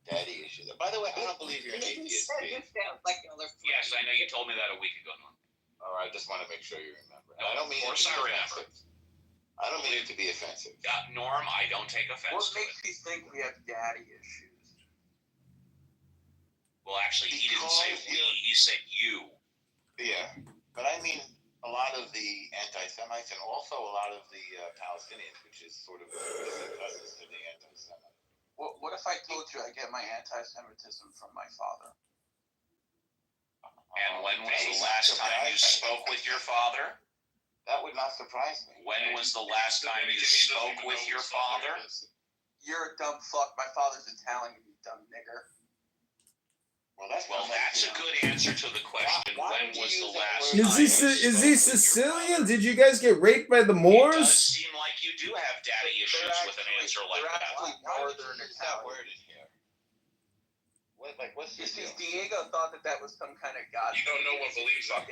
Daddy issues. By the way, I don't believe you're an atheist, Steve. Yes, I know you told me that a week ago, Norm. All right, I just want to make sure you remember. No, I don't mean of course it to I be remember. offensive. I don't mean it to be offensive. Norm, I don't take offense What to it. makes you think we have daddy issues? Well, actually, he didn't say we. He said you. Yeah, but I mean a lot of the anti-Semites and also a lot of the Palestinians, which is sort of cousins to the anti-Semites. What if I told you I get my anti-Semitism from my father? And when was the last time you spoke with your father? That would not surprise me. When was the last time you spoke with your father? You're a dumb fuck. My father's Italian, you dumb nigger. Well, that's a good answer to the question. When was the last Is time is he Sicilian? Did you guys get raped by the Moors? It does seem like you do have daddy issues with an answer like that. Northern Italian. What's You see, Diego thought that was some kind of god. You don't know what beliefs are.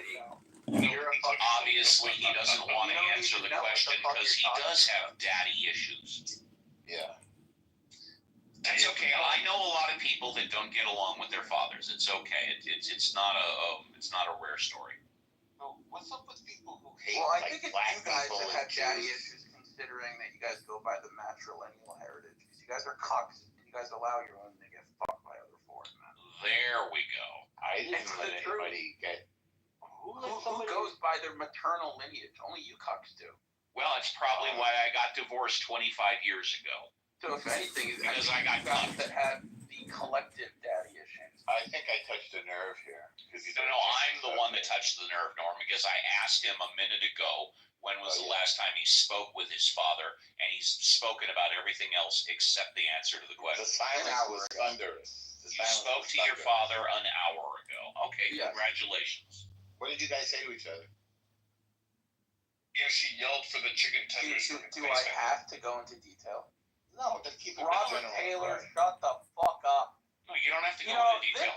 You're a fucking Obviously, he doesn't want to answer the question because he does have daddy issues. Yeah. That's okay. I know a lot of people that don't get along with their fathers. It's okay. It's not a rare story. Well, what's up with people who hate? Well, I like, think it's black you guys people that have and daddy Jews? issues, considering that you guys go by the matrilineal heritage. Because you guys are cocks. You guys allow your women to get fucked by other foreign men. There we go. I didn't It's let the truth. anybody get. Who goes by their maternal lineage? Only you cocks do. Well, it's probably why I got divorced 25 years ago. So if anything, Because I got guys cucked. that have the collective daddy issues. I think I touched a nerve here. No, I'm the one that touched the nerve, Norm, because I asked him a minute ago when was the last time he spoke with his father, and he's spoken about everything else except the answer to the The question. silence was thunderous. You spoke to your father an hour ago. Okay, Yes. Congratulations. What did you guys say to each other? Yeah, she yelled for the chicken tenders. Do I have to go into detail? No, just keep it Robert general. Taylor, shut the fuck up. No, you don't have to You go know, into detail.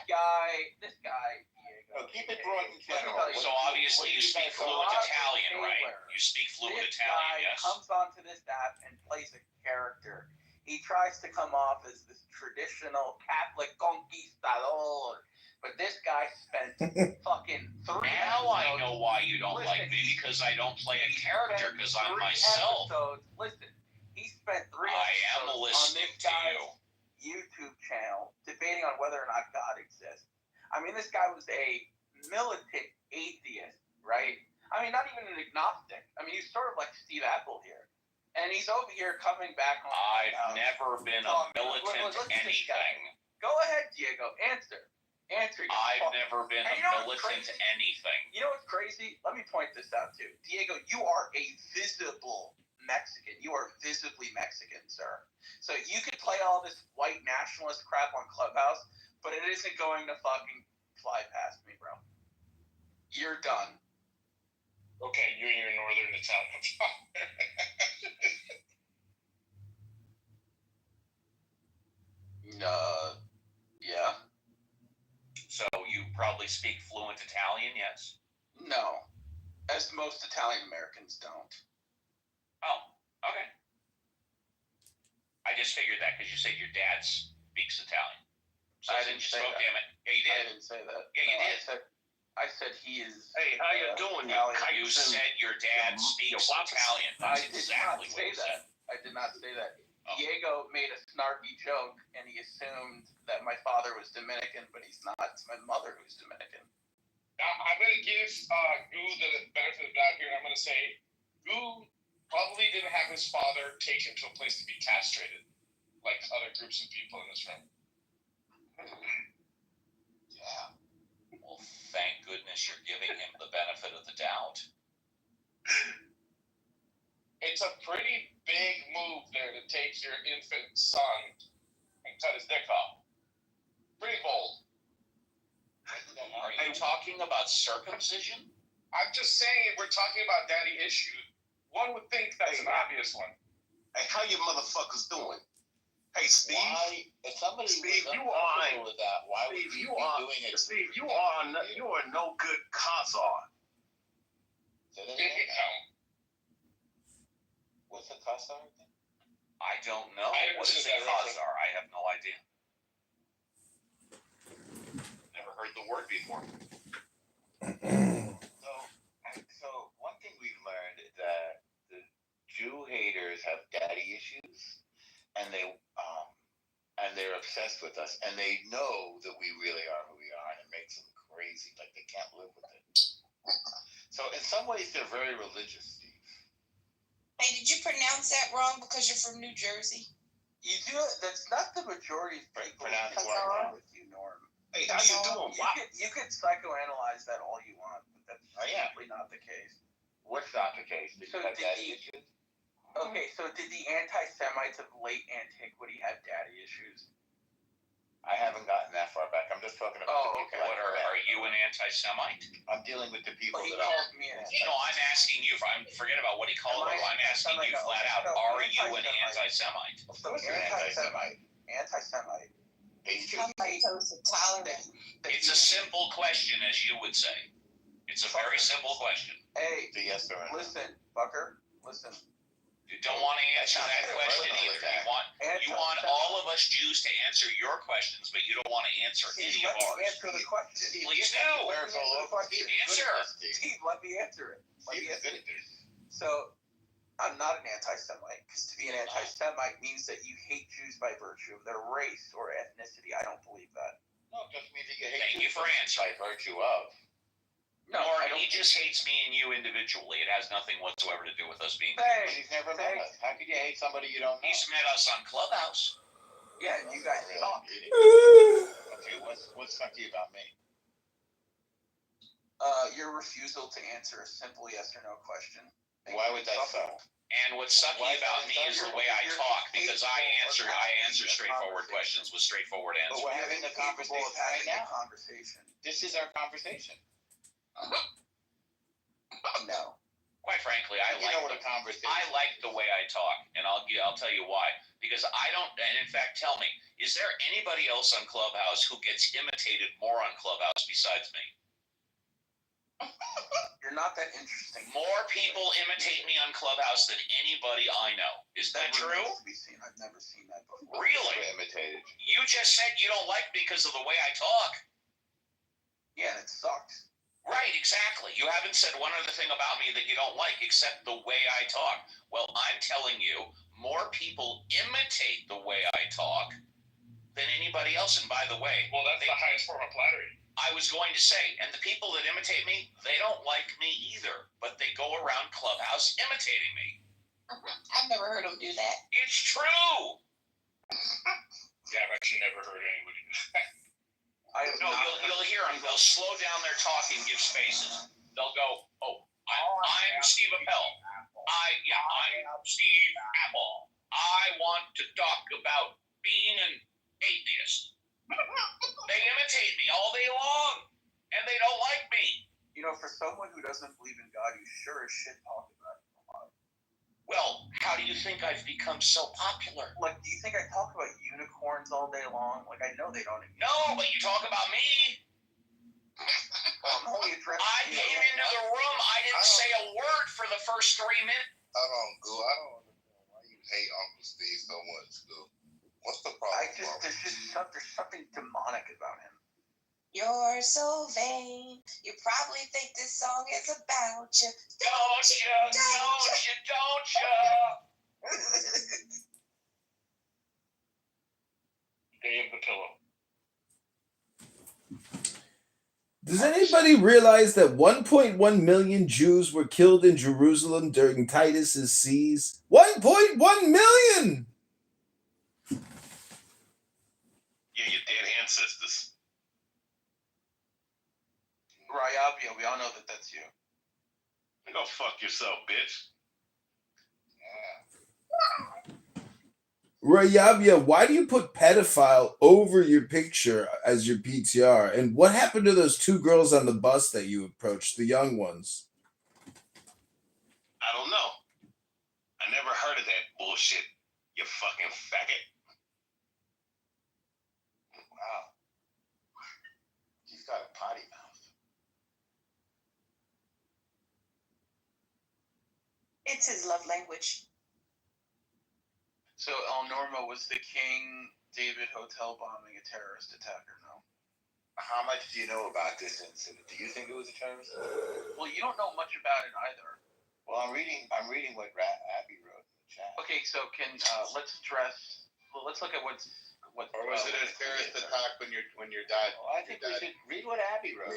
this guy, Diego. No, keep it broad and Let me general. tell you, So obviously you speak fluent Robert Italian, right? Taylor. You speak fluent This Italian, guy yes. comes onto this app and plays a character. He tries to come off as this traditional Catholic conquistador, but this guy spent fucking 3 Now I episodes. know why you don't Listen, like me, because I don't play a He character, spent because I'm 3 myself. episodes. Listen, he spent 3 I am episodes on listening this to guy's you. YouTube channel debating on whether or not God exists. I mean, this guy was a militant atheist, right? I mean, not even an agnostic. I mean, he's sort of like Steve Apple here. And he's over here coming back on. I've never been a militant anything. Go ahead, Diego. Answer. I've never been a militant anything. You know what's crazy? Let me point this out too. Diego, you are a visible Mexican. You are visibly Mexican, sir. So you could play all this white nationalist crap on Clubhouse, but it isn't going to fucking fly past me, bro. You're done. Okay, you and your northern Italian. Yeah. So you probably speak fluent Italian, yes? No. As most Italian Americans don't. Oh, okay. I just figured that because you said your dad speaks Italian. So I didn't say that. Damn it. Yeah, you did. I didn't say that. Yeah, you did. I said he is. Hey, how you doing? You said your dad speaks Italian. That's exactly what you said. I did not say that. Oh. Diego made a snarky joke, and he assumed that my father was Dominican, but he's not. It's my mother who's Dominican. Now, I'm going to give Goo the benefit of the doubt here, and I'm going to say Goo probably didn't have his father take him to a place to be castrated, like other groups of people in this room. Yeah. Well, thank goodness you're giving him the benefit of the doubt. It's a pretty big move there to take your infant son and cut his dick off. Pretty bold. Are you talking about circumcision? I'm just saying, we're talking about daddy issues. One would think that's an obvious one. Hey, how you motherfuckers doing? Hey, Steve. If somebody Steve, was you are with that, why would Steve, you be doing it? Steve, you are no good Khazar. What's a Khazar again? I don't know. What is a Khazar? I have no idea. Never heard the word before. So one thing we've learned is that the Jew haters have daddy issues, and they're obsessed with us, and they know that we really are who we are, and it makes them crazy, like they can't live with it. So in some ways, they're very religious, Steve. Hey, did you pronounce that wrong because you're from New Jersey? You do. That's not the majority of people. Pronounce What's wrong. wrong with you, Norm? Hey, how you doing? You could psychoanalyze that all you want, but that's simply not the case. What's not the case? Did you have daddy issues? Okay, so did the anti-Semites of late antiquity have daddy issues? I haven't gotten that far back. I'm just talking about the people. What are you an anti-Semite? I'm dealing with the people He that called me an No, I'm asking you. Forget about what he called you. I'm asking you flat out. Are you an anti-Semite? So anti-Semite. Anti-Semite. It's a simple question, as you would say. It's a very simple question. Hey, yes or no. Listen, fucker. Listen. You don't want to answer that question either. You want all of us Jews to answer your questions, but you don't want to answer any of ours. Answer the question. Please do. Answer. Steve, let me answer it. So, I'm not an anti-Semite, because to be an anti-Semite means that you hate Jews by virtue of their race or ethnicity. I don't believe that. No, it just means that you hate Thank you for answering. by virtue of. No, he just hates me and you individually. It has nothing whatsoever to do with us being Thanks. He's never met us. How could you hate somebody you don't know? He's met us on Clubhouse. Yeah, you guys talk. Okay, what's sucky about me? Your refusal to answer a simple yes or no question. Why would that suck? And what's sucky about me is the way I talk, because I answer straightforward questions with straightforward answers. But we're having a conversation right now. This is our conversation. No. Quite frankly, I like the way I talk, and I'll tell you why. Because I don't, and in fact, tell me, is there anybody else on Clubhouse who gets imitated more on Clubhouse besides me? You're not that interesting. More people imitate me on Clubhouse than anybody I know. Is that true? I've never seen that before. Really? Imitated. You just said you don't like me because of the way I talk. Yeah, it sucks. Right, exactly. You haven't said one other thing about me that you don't like except the way I talk. Well, I'm telling you, more people imitate the way I talk than anybody else. And by the way, well, that's the highest form of flattery. I was going to say, and the people that imitate me, they don't like me either, but they go around Clubhouse imitating me. I've never heard them do that. It's true. Yeah, I've actually never heard anybody do that. You'll hear them. They'll slow down their talking, give spaces. They'll go, I'm Steve Appel. I'm Steve Apple. I want to talk about being an atheist. They imitate me all day long, and they don't like me. You know, for someone who doesn't believe in God, you sure as shit talk about it a lot. Well, how do you think I've become so popular? Like, do you think I talk about unicorns all day long? Like, I know they don't exist. No, but you talk about me. Well, I came into the room. I didn't say a word for the first 3 minutes. Hold on, Goo. I don't understand why you hate Uncle Steve so much, Goo. What's the problem? There's something demonic about him. You're so vain. You probably think this song is about you. Don't you? Dave the Pillow. Does anybody realize that 1.1 million Jews were killed in Jerusalem during Titus's siege? 1.1 million! Yeah, your dead ancestors. Rayabia, we all know that that's you. Go fuck yourself, bitch. Rayabia, why do you put pedophile over your picture as your PTR? And what happened to those two girls on the bus that you approached, the young ones? I don't know. I never heard of that bullshit, you fucking faggot. Wow. He's got a potty mouth. It's his love language. So El Normo, was the King David Hotel bombing a terrorist attack or no? How much do you know about this incident? Do you think it was a terrorist? Well, you don't know much about it either. Well, I'm reading what Abby wrote in the chat. Okay, so let's look at what. Or was it a terrorist attack when your dad? Well, I think we should read what Abby wrote.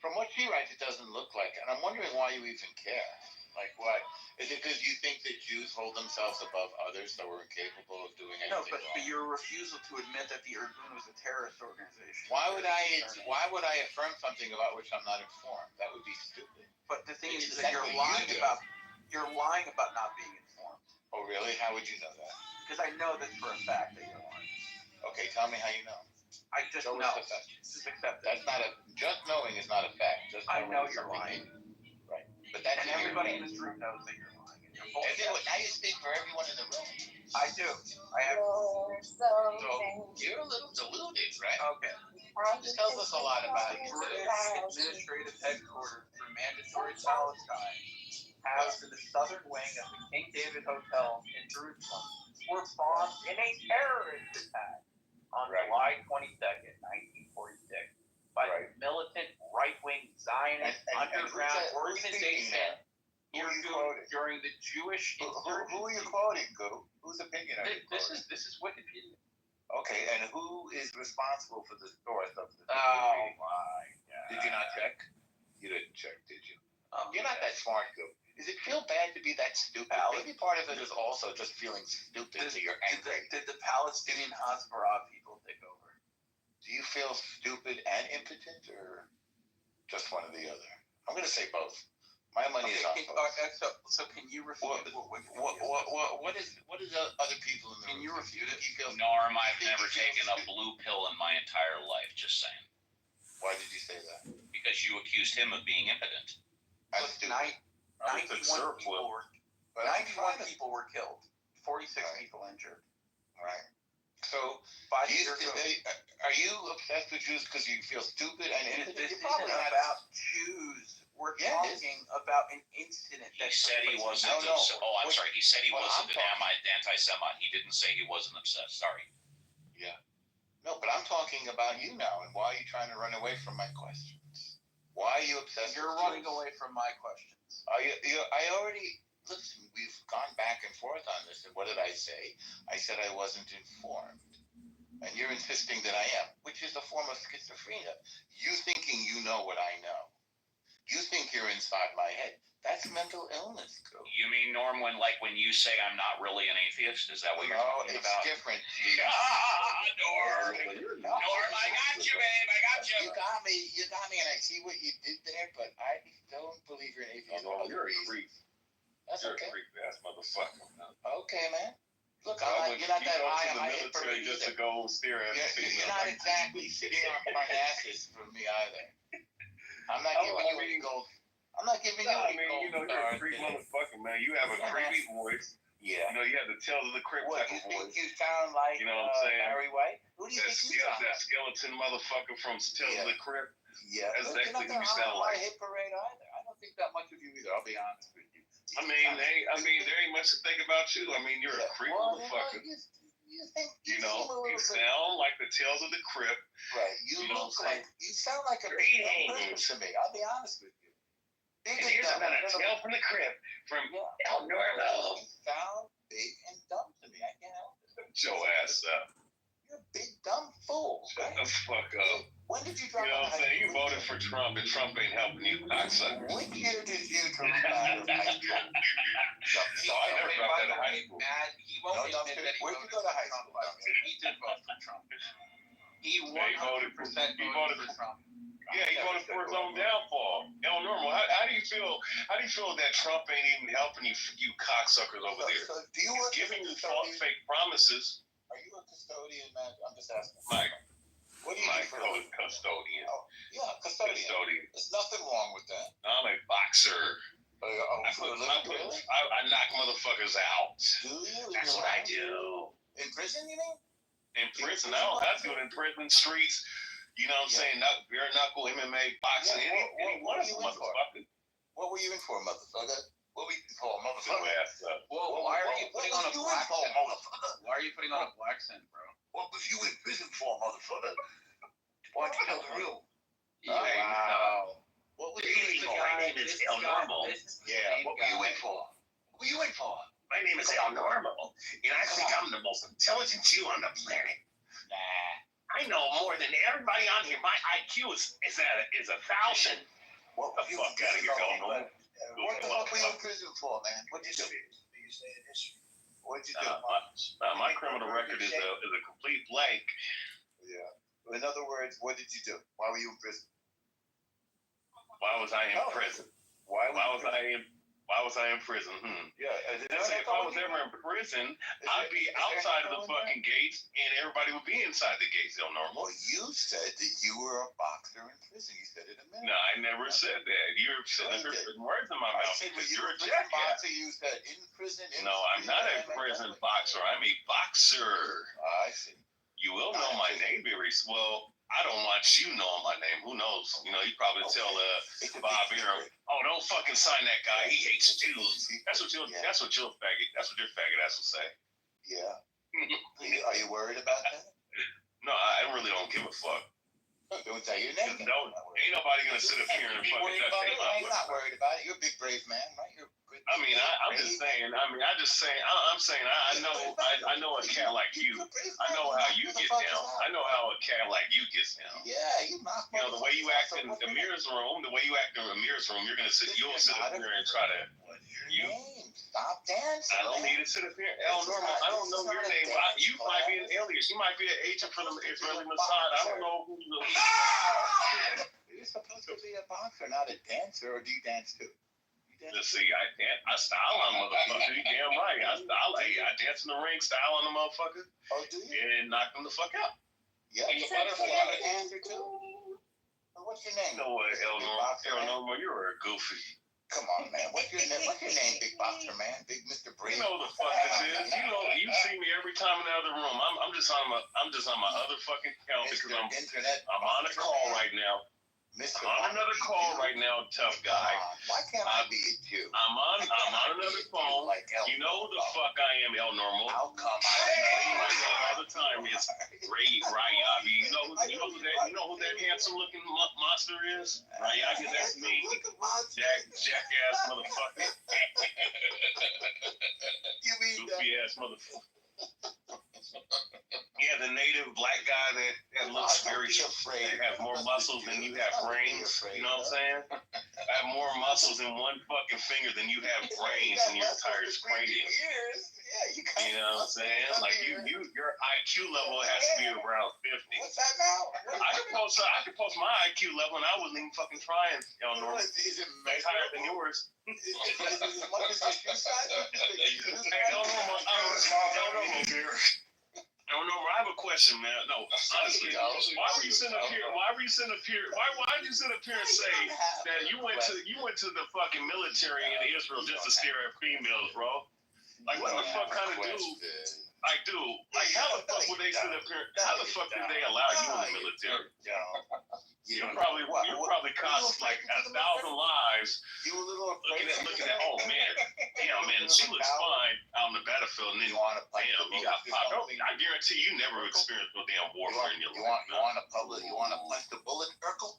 From what she writes, it doesn't look like it. And I'm wondering why you even care. Like what? Is it because you think that Jews hold themselves above others, so we're incapable of doing anything? No, but your refusal to admit that the Irgun was a terrorist organization. Why would I affirm something about which I'm not informed? That would be stupid. But the thing is that you're lying about not being informed. Oh, really? How would you know that? Because I know this for a fact that you're lying. Okay, tell me how you know. I just know. Just accept it. That's not just knowing is not a fact. I know you're lying. Right. But that's and everybody in this room knows that you're lying. And you're now you speak for everyone in the room. I do. I have. So you're a little deluded, right? Okay. This tells us a lot about you. British administrative headquarters for mandatory Palestine, housed in the southern wing of the King David Hotel in Jerusalem, were bombed in a terrorist attack on July 22nd, 1946, by the militant right-wing Zionist underground organization during the Jewish insurgency. Who are you quoting, Goo? Whose opinion are you quoting? This is Wikipedia. Okay, and who is responsible for the source of the Oh my God! Did you not check? You didn't check, did you? You're not that smart, Goo. Does it feel bad to be that stupid? Maybe part of it is also just feeling stupid, so you're angry. Did the Palestinian Hasbara people take over? Do you feel stupid and impotent, or just one or the other? I'm going to say both. My money is on both. So can you refute what is other people in the room? Can you refute it? Norm, I've never taken a blue pill in my entire life, just saying. Why did you say that? Because you accused him of being impotent. 91 people were killed. 46 people injured. Right. So, are you obsessed with Jews because you feel stupid and impotent? This isn't about Jews. We're talking about an incident. He said he wasn't. I'm sorry. He said he wasn't an anti-Semite. He didn't say he wasn't obsessed. Sorry. Yeah. No, but I'm talking about you now, and why are you trying to run away from my questions? Why are you obsessed? You're running away from my questions. Listen, we've gone back and forth on this, and what did I say? I said I wasn't informed. And you're insisting that I am, which is a form of schizophrenia. You thinking you know what I know. You think you're inside my head. That's mental illness, Goo. You mean, Norm, when you say I'm not really an atheist? Is that what you're talking about? No, it's different. Norm, I got you, babe. I got you. You got me, and I see what you did there, but I don't believe you're an atheist. No, you're a creep. That's you're okay. a creep ass motherfucker. Okay, man. Look, you're not that high on my hip parade just either. to go stare at You're not exactly sitting on Parnassus for me either. I'm not giving you any gold. I'm not giving you any gold. You know, you're a creep motherfucker, man. You have a creepy voice. Yeah. You know, you have the Tales of the Crypt type of voice. You think you sound like you know what I'm saying? Barry White? Who do you think you sound like? That skeleton motherfucker from Tales of the Crypt. Yeah. That's exactly who you sound like. Hit parade either. I don't think that much of you either. I'll be honest with you. I mean, there ain't much to think about you. I mean, you're a creep motherfucker. You sound like the Tales of the Crypt. Right. You sound like a big to me. I'll be honest with you. And here's another tale from the Crypt from El Normo. You sound big and dumb to me. I can't help it. Show ass up. You're a big dumb fool. Shut the fuck up. When did you drop You know what I'm saying? You voted for Trump, and Trump ain't helping you, cocksuckers. What year did you drop out of high school? No, I never dropped out of high school. He won't admit that he Where'd you go to high school? He did vote for Trump. He 100% voted for Trump. Yeah, he voted for his own downfall. El Normal, how do you feel? How do you feel that Trump ain't even helping you cocksuckers over there? So do you He's giving you false, fake promises. Are you a custodian, man? I'm just asking. Mike. What do you do for a custodian? Oh, yeah, custodian. There's nothing wrong with that. I'm a boxer. I knock motherfuckers out. Do you? That's what I do. In prison, you mean? In prison, I do it in prison streets. You know what I'm saying? Bare knuckle, MMA, boxing, any one of them motherfuckers. What were you in for, motherfucker? What were you in for, motherfucker? Whoa, why are you putting on a black scent? Why are you putting on a black scent, bro? What was you in prison for, motherfucker? Why'd you tell the real? Wow. What were you in for? My name is El Normal. Yeah, what were you in for? What were you in for? My name is El Normal, and I think I'm the most intelligent Jew on the planet. Nah. I know more than everybody on here. My IQ is 1,000. What the fuck out of here, El Normal. What the fuck were you in prison for, man? What'd you do? What'd you do? My criminal record is a complete blank. Yeah. In other words, what did you do? Why were you in prison? Why was I in prison? Why was I in prison? Yeah. If I was ever in prison, I'd be outside of the fucking gates, and everybody would be inside the gates. El Normal. Well, you said that you were a boxer in prison. You said it a minute. No, I never said that. You're putting words in my mouth. You're a jackass. You said in prison. No, I'm not a prison boxer. I'm a boxer. I see. You will know my name very well. I don't want you knowing my name. Who knows? You know, you probably tell Bob Arum, "Oh, don't fucking sign that guy. He hates Jews." That's what your faggot ass will say. Yeah. Are you worried about that? No, I really don't give a fuck. Don't tell your name. Ain't nobody gonna sit up here and fucking duct tape my I'm not worried about it. You're a big brave man, right? I'm just saying. I know a cat like you. I know how you get down. I know how a cat like you gets down. Yeah, you knock. You know the way you act in Amir's room. The way you act in Amir's room. You'll sit up here and try to. What's your name? Stop dancing. I don't need to sit up here. El Normal. I don't know your name. You might be an alias. You might be an agent for the Israeli Mossad. I don't know who you are. You're supposed to be a boxer, not a dancer. Or do you dance too? Let's see, I style on motherfucker. You damn right. I dance in the ring, style on the motherfucker. Oh, do you? And knock them the fuck out. Yeah, you're a butterfly dancer too. What's your name? You know what, El Normal, you're a goofy. Come on, man. What's your name, big boxer man? Big Mr. Brady. You know the fuck this is. You see me every time in the other room. I'm just on my other fucking account because I'm on a call right now. I'm on another call right now, tough guy. Why can't I be a Jew? I'm on another phone. You know who the fuck I am, El Normal. How come? My name all the time is Rayabi. You know who that handsome looking monster is? Rayabi, that's me. Jackass motherfucker. You mean goofy ass motherfucker. Yeah, the native black guy that looks very afraid. That has more muscles than you have brains. You know what I'm saying? I have more muscles in one fucking finger than you have brains in your entire cranium. You know what I'm saying? Like your IQ level has to be around 50. What's that now? I could post my IQ level and I wasn't even fucking trying. El Normal. Is it higher than yours? Is it as much as your shoe size? El Normal, I have a question, man. No, honestly, why were you sitting up here? Why did you sit up here and say that you went to the fucking military in Israel just to stare at females, bro? Like, what the fuck kind of dude? Like, dude, how the fuck would they sit up here? How the fuck did they allow you in the military? You probably cost like 1,000 lives. You a little looking at. Oh man, she looks fine out on the battlefield, and then damn, you got popped. I guarantee you never experienced no damn warfare in your life. You want to punch the bullet, Urkel?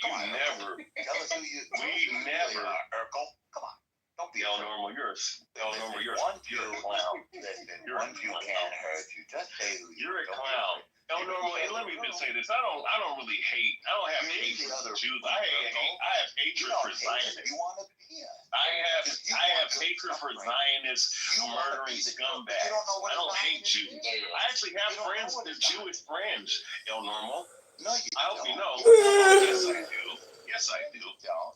You never. Tell us who you. We never. Urkel. Come on. Don't be Normal. You're a one Jew. Listen, one Jew can't hurt you. Just say who you're a clown. Normal. And let me just say this. I don't really hate. I don't have hate for Jews. I have hatred for Zionists. You want to be I have hatred for Zionists murdering scumbags. I don't hate Jews. I actually have friends, they're Jewish friends. Normal. No, you I hope you know. Yes, I do. Yes, I do.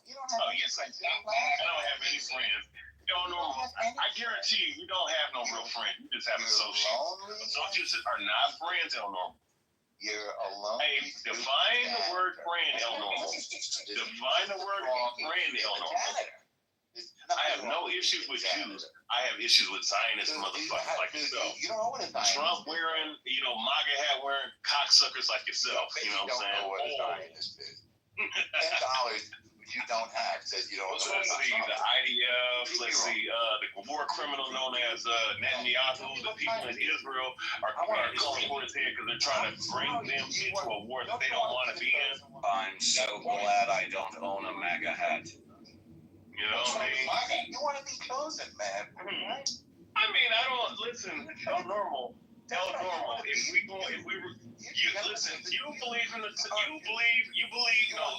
Yes, I do. I don't have any friends. Normal. I guarantee you don't have no real friends. You just have associates. Associates are not friends, Normal. You're alone. Hey, define the word friend, Normal. Define the word friend, Normal. I have no issues with Jews. I have issues with Zionist motherfuckers like yourself. Trump wearing, MAGA hat wearing cocksuckers like yourself. You know what I'm saying? Know what a Zionist is. $10 you don't have says you don't know. Let's see, the IDF, let's see, the war criminal known as Netanyahu, the people in Israel are calling for his head because they're trying to bring them into a war that they don't want to be in. I'm so glad I don't own a MAGA hat. You know what I mean? You want to be chosen, man. I mean, I don't listen. Normal. If we listen, you believe in the, no,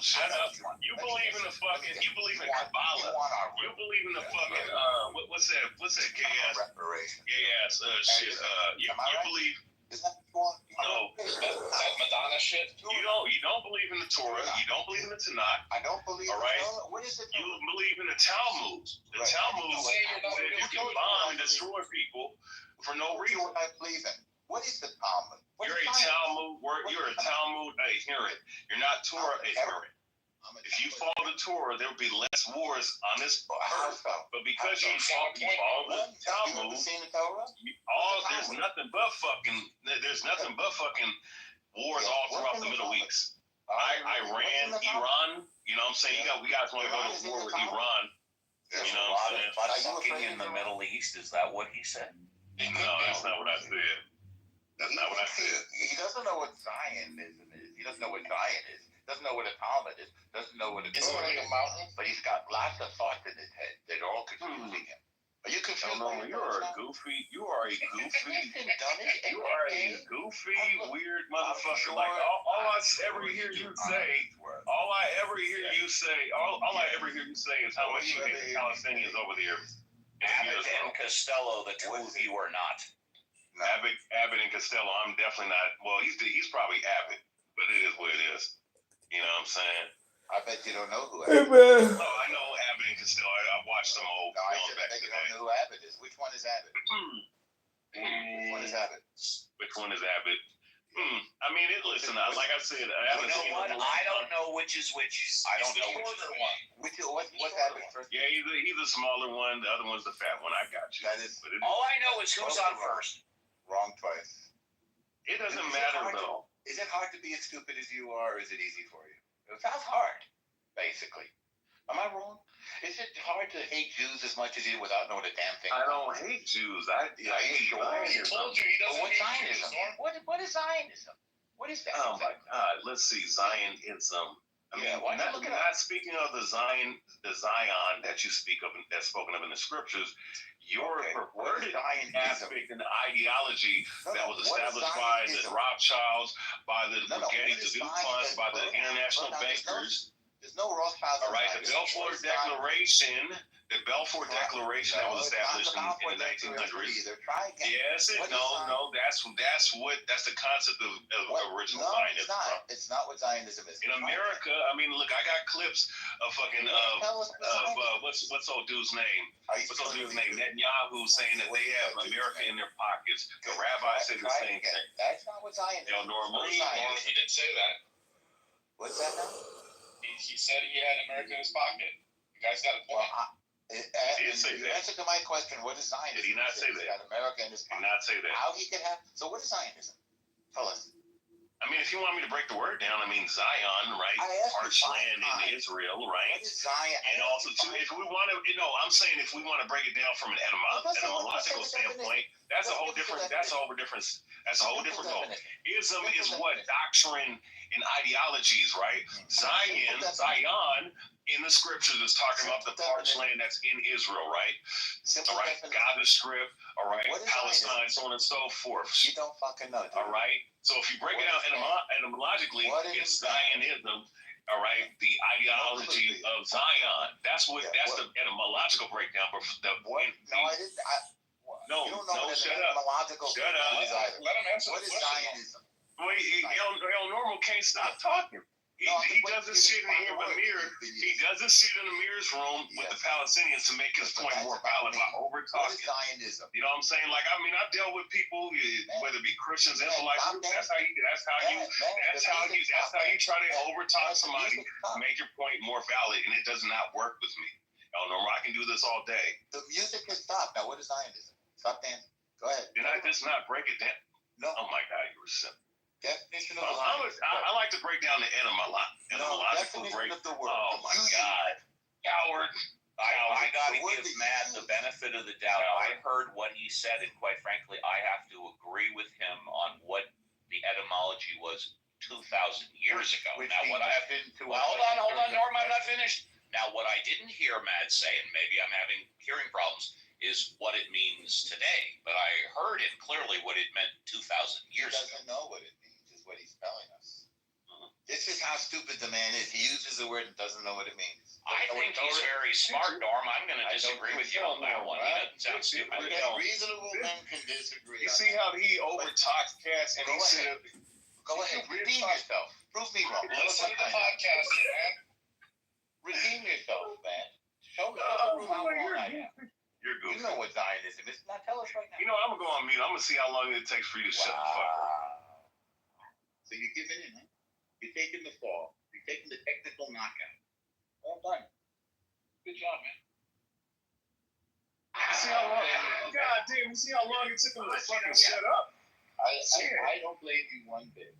shut up. You believe in the fucking, you believe in Kabbalah. You believe in the fucking, what's that gay ass shit. You believe. No, that Madonna shit. You don't believe in the Torah. You don't believe in the Tanakh. I don't believe. All right. What is it? You believe in the Talmud. The Talmud said you can bomb and destroy people for no reason. What I believe in. What is the Talmud? You're a Talmud adherent. You're not Torah adherent. If you follow the Torah, there will be less wars on this earth. But because you follow the Talmud, there's nothing but fucking wars all throughout the Middle East. Iran, Iran. You know what I'm saying? We guys want to go to war with Iran. You know what I'm saying? Fucking in the Middle East. Is that what he said? No, that's not what I said. That's not what I said. He doesn't know what Zionism is. He doesn't know what Zion is. Doesn't know what a Talmud is. Doesn't know what a Torah is. But he's got lots of thoughts in his head that are all confusing him. Are you confused? No, you are a goofy, weird motherfucker. Like all I ever hear you say is how much you hate the Palestinians over there. Abbott and Costello, the two of you are not. No. Abbott and Costello, I'm definitely not. Well, he's probably Abbott, but it is what it is. You know what I'm saying? I bet you don't know who Abbott is. Oh, I know Abbott and Costello. I watched them old films back in the day. You don't know who Abbott is. Which one is Abbott? Which one is Abbott? Which one is Abbott? I mean, listen, like I said, I haven't seen one. I don't know which is which. I don't know which is which. What's Abbott first? Yeah, he's a smaller one. The other one's the fat one. I got you. All I know is who's on first. Wrong twice. It doesn't matter, though. Is it hard to be as stupid as you are, or is it easy for you? It sounds hard, basically. Am I wrong? Is it hard to hate Jews as much as you without knowing a damn thing? I don't hate Jews. I hate Zionism. He told you he doesn't hate Zionism. What is Zionism? What is that? Oh my God! Let's see, Zionism. I mean, not speaking of the Zion that you speak of, that's spoken of in the scriptures. Your perverted aspect and the ideology that was established by the Rothschilds, by the Spaghetti to do funds, by the international bankers. There's no Rothschild. All right, the Balfour Declaration that was established in the 1900s. Yes, that's the concept of original Zionism. It's not what Zionism is. In America, I mean, look, I got clips of fucking what's old dude's name? What's old dude's name? Netanyahu saying that they have America in their pockets. The rabbi said the same thing. That's not what Zionism is. Normal. He did say that. What's that now? He said he had America in his pocket. You guys got a point. Answer to my question, what is Zionism? Did he not say that? Got America in his pocket. Did not say that. How he could have? So what is Zionism? Tell us. I mean, if you want me to break the word down, I mean Zion, right? Parched land in Israel, right? What is Zion? And also, too, if we want to, I'm saying if we want to break it down from an etymological standpoint, that's a whole different goal. Ism is what? Doctrine and ideologies, right? Zion in the scriptures is talking about the parched land that's in Israel, right? All right, Gaza Strip, all right, Palestine, so on and so forth. You don't fucking know. All right. So if you break it out etymologically, it's Zionism. All right, the ideology of Zion. That's the etymological breakdown. But No, shut up. Shut up. Let him answer What the is question. Zionism? Well, El Normal can't stop talking. He doesn't sit in here with Amir. He doesn't sit in Amir's room with the Palestinians to make his point more valid by over What is talking. Zionism? You know what I'm saying? Like, I mean, I've dealt with people, whether it be Christians, Israelites. That's how you try to over talk somebody to make your point more valid, and it does not work with me. El Normal, I can do this all day. The music has stopped. Now, what is Zionism? Stop dancing. Go ahead. Did I just not break it down? No. Oh my God, you were simple. Definition of I like to break down the etymological break. Of the word. Oh my God, Howard. I got to give Matt the benefit of the doubt. I heard what he said, and quite frankly, I have to agree with him on what the etymology was 2,000 years ago. Now, what I have hold on, Norm, I'm not finished. Now, what I didn't hear Matt say, and maybe I'm having hearing problems, is what it means today. But I heard it clearly what it meant 2,000 years ago. He doesn't know what it means, is what he's telling us. This is how stupid the man is. He uses the word and doesn't know what it means. I think he's very smart, Norm. I'm going to disagree with you on that one. He doesn't sound stupid. Reasonable men can disagree. You see how he overtalks cats, and he said, "Go ahead, redeem yourself. Prove me wrong. Listen to the podcast, man. Redeem yourself, man. Show me how wrong I am." You're good. You know what Zionism is. Now tell us right now. You know, I'm going to go on mute. I'm going to see how long it takes for you to shut the fuck up. So you're giving in, huh? You're taking the fall. You're taking the technical knockout. Well done. Good job, man. You see how long? God damn! You see how long it took him to fucking shut up? I don't blame you one bit.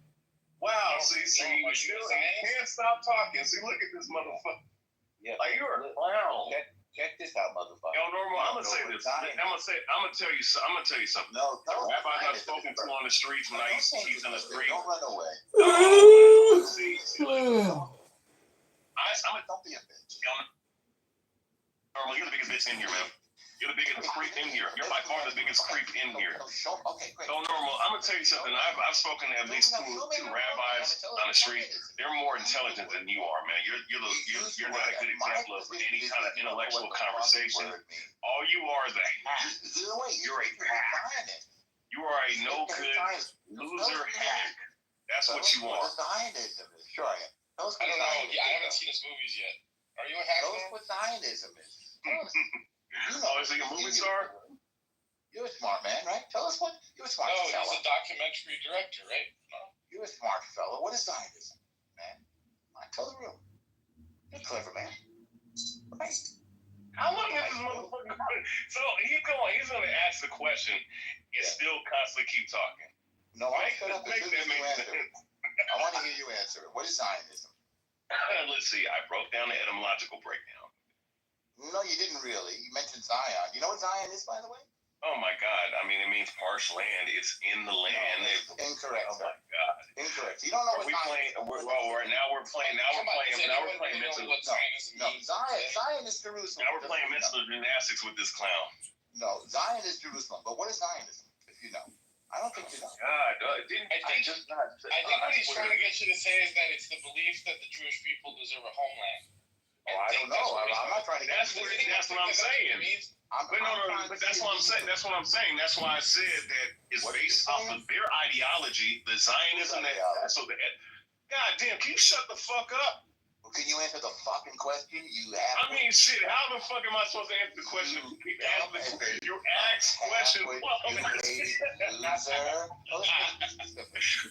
Wow. See, you can't stop talking. See, look at this motherfucker. Yeah. Like, you're a clown. Check this out, motherfucker. Yo, Normal, I'm gonna say this. I'm gonna tell you something. No, rabbis I've spoken to on the streets when I used to teach on the street. Don't run away. See, Don't be a bitch. Normal, you're the biggest bitch in here, man. You're the biggest creep in here. You're by far the biggest creep in here. Okay, great. So, Normal, I'm gonna tell you something. I've spoken to at least two rabbis on the street. They're more intelligent than you are, man. You're not a good example of any kind of intellectual conversation. All you are is a hack. You're a hack. You are a no good loser hack. That's what you are. Zionism is. Sure I am. I don't know. Yeah, I haven't seen his movies yet. Are you a hack? Tell us what Zionism is. Oh, is he a movie star? You're a smart man, right? Tell us what. You're a smart No, fella. he's a documentary director, right? No. You're a smart fellow. What is Zionism, man? Tell the room. You're a clever man. Right. How long is this motherfucker going? So he's going to ask the question and still constantly keep talking. No, I shut up as soon as you answer it. I want to hear you answer it. What is Zionism? Let's see. I broke down the etymological breakdown. No, you didn't really. You mentioned Zion. You know what Zion is, by the way? Oh my God! I mean, it means parched land. It's in the land. No, incorrect. Oh my God! Incorrect. You don't know what Zion is. Now we're playing mental. No, Zion is Jerusalem. Now we're playing mental gymnastics with this clown. No, Zion is Jerusalem. But what is Zionism? If you know, I don't think you know. God, I think what he's trying to get you to say is that it's the belief that the Jewish people deserve a homeland. Oh, I don't know. I'm not trying to get That's what I'm saying. But that's what I'm saying. That's what I'm saying. That's why I said that it's based off of their ideology, the Zionism. God damn, can you shut the fuck up? Well, can you answer the fucking question? You have. I mean, shit. How the fuck am I supposed to answer the question? You ask questions.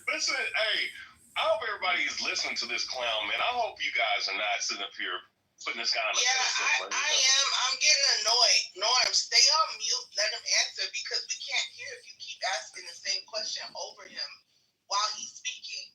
Listen, hey, I hope everybody is listening to this clown, man. I hope you guys are not sitting up here putting this guy on the I am. I'm getting annoyed. Norm, stay on mute. Let him answer because we can't hear if you keep asking the same question over him while he's speaking.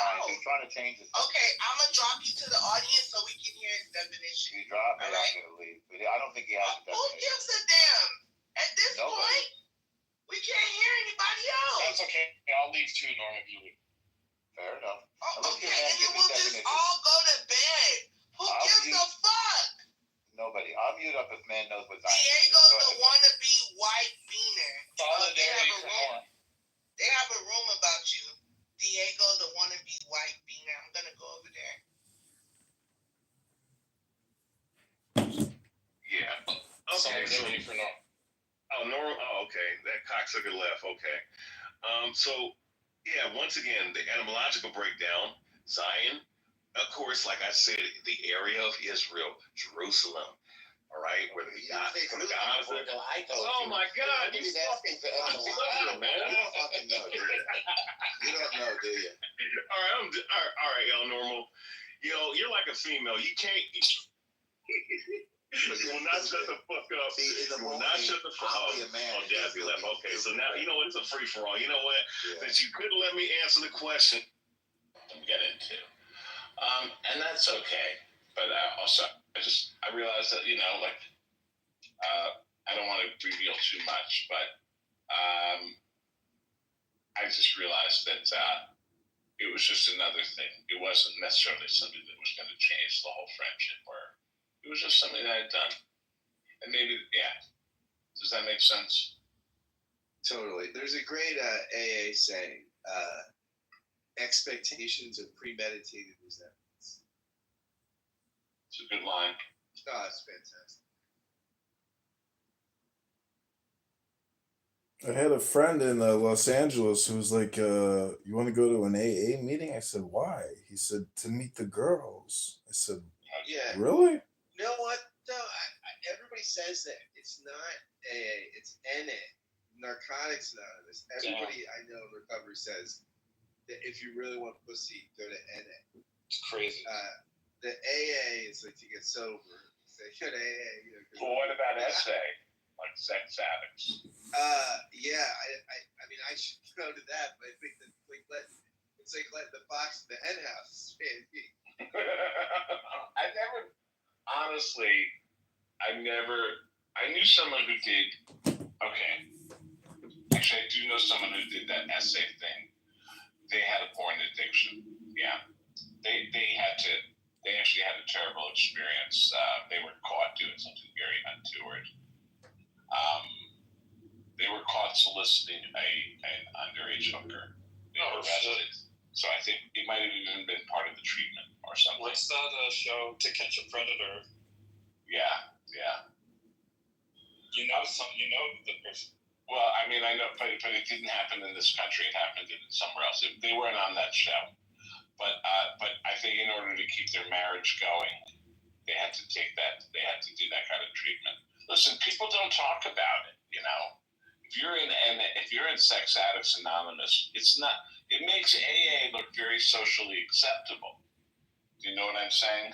signs. He's trying to change his. Okay, I'm gonna drop you to the audience so we can hear his definition. You drop me, I'm gonna leave. But I don't think he has a definition. Who gives a damn? At this point, we can't hear anybody else. That's okay. I'll leave too, Norm, if you leave. Fair enough. Okay, and then we'll just all go to bed. Who gives a fuck? Nobody. I'll mute up if man knows what Zion is. Diego the wannabe white beaner. They have a room about you. Diego the wannabe white beaner. I'm gonna go over there. Yeah. Okay. So ready for Norm. Oh, Norm. Oh, okay. That cocksucker left. Okay. So, yeah. Once again, the etymological breakdown. Zion. Of course, like I said, the area of Israel, Jerusalem, all right, where the God. Oh my God, you fucking sucker, man! You don't fucking know, do you? You don't know, do you? All right, y'all normal. You know, you're like a female. You can't. You will not shut the fuck up. You will not shut the fuck up. Oh, Jazzy left. Okay, so now you know it's a free for all. You know what? Yeah. That you couldn't let me answer the question. Get into. And that's okay. But also, I realized that, you know, like, I don't want to reveal too much, but I just realized that it was just another thing. It wasn't necessarily something that was going to change the whole friendship, or it was just something that I'd done. And maybe, yeah. Does that make sense? Totally. There's a great AA saying, expectations of premeditated resentments. It's a good line. Oh, it's fantastic. I had a friend in Los Angeles who was like, you want to go to an AA meeting? I said, why? He said, to meet the girls. I said, yeah. Really? You know what? No, everybody says that. It's not AA, it's NA. Narcotics Anonymous. Everybody I know in recovery says that if you really want pussy, go to NA. It's crazy. The AA is like to get sober. So you go to AA. You know, well, what about SA? Like sex addicts? Yeah. I mean, I should go to that, but I think that it's like letting the fox in the hen house. I knew someone who did. Okay. Actually, I do know someone who did that essay thing. They had a porn addiction. Yeah. They actually had a terrible experience. They were caught doing something very untoward. They were caught soliciting an underage hooker. They were arrested. So I think it might have even been part of the treatment or something. What's that show, To Catch a Predator? Yeah. You know the person. Well, I mean, I know, but it didn't happen in this country. It happened somewhere else. They weren't on that show. But I think in order to keep their marriage going, they had to take that. They had to do that kind of treatment. Listen, people don't talk about it. You know, if you're in Sex Addicts Anonymous, it makes AA look very socially acceptable. Do you know what I'm saying?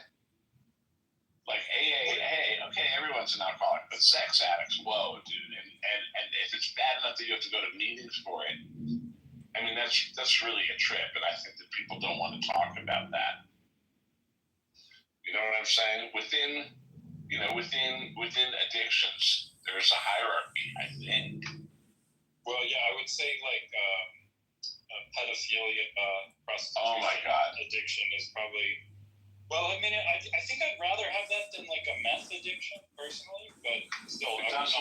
Like AA, hey, okay, everyone's an alcoholic, but sex addicts, whoa, dude. And if it's bad enough that you have to go to meetings for it, I mean, that's really a trip, and I think that people don't want to talk about that. You know what I'm saying? Within addictions, there's a hierarchy, I think. Well, yeah, I would say like pedophilia, prostitution, oh my God, addiction is probably. Well, I mean, I think I'd rather have that than like a meth addiction, personally. But still, it does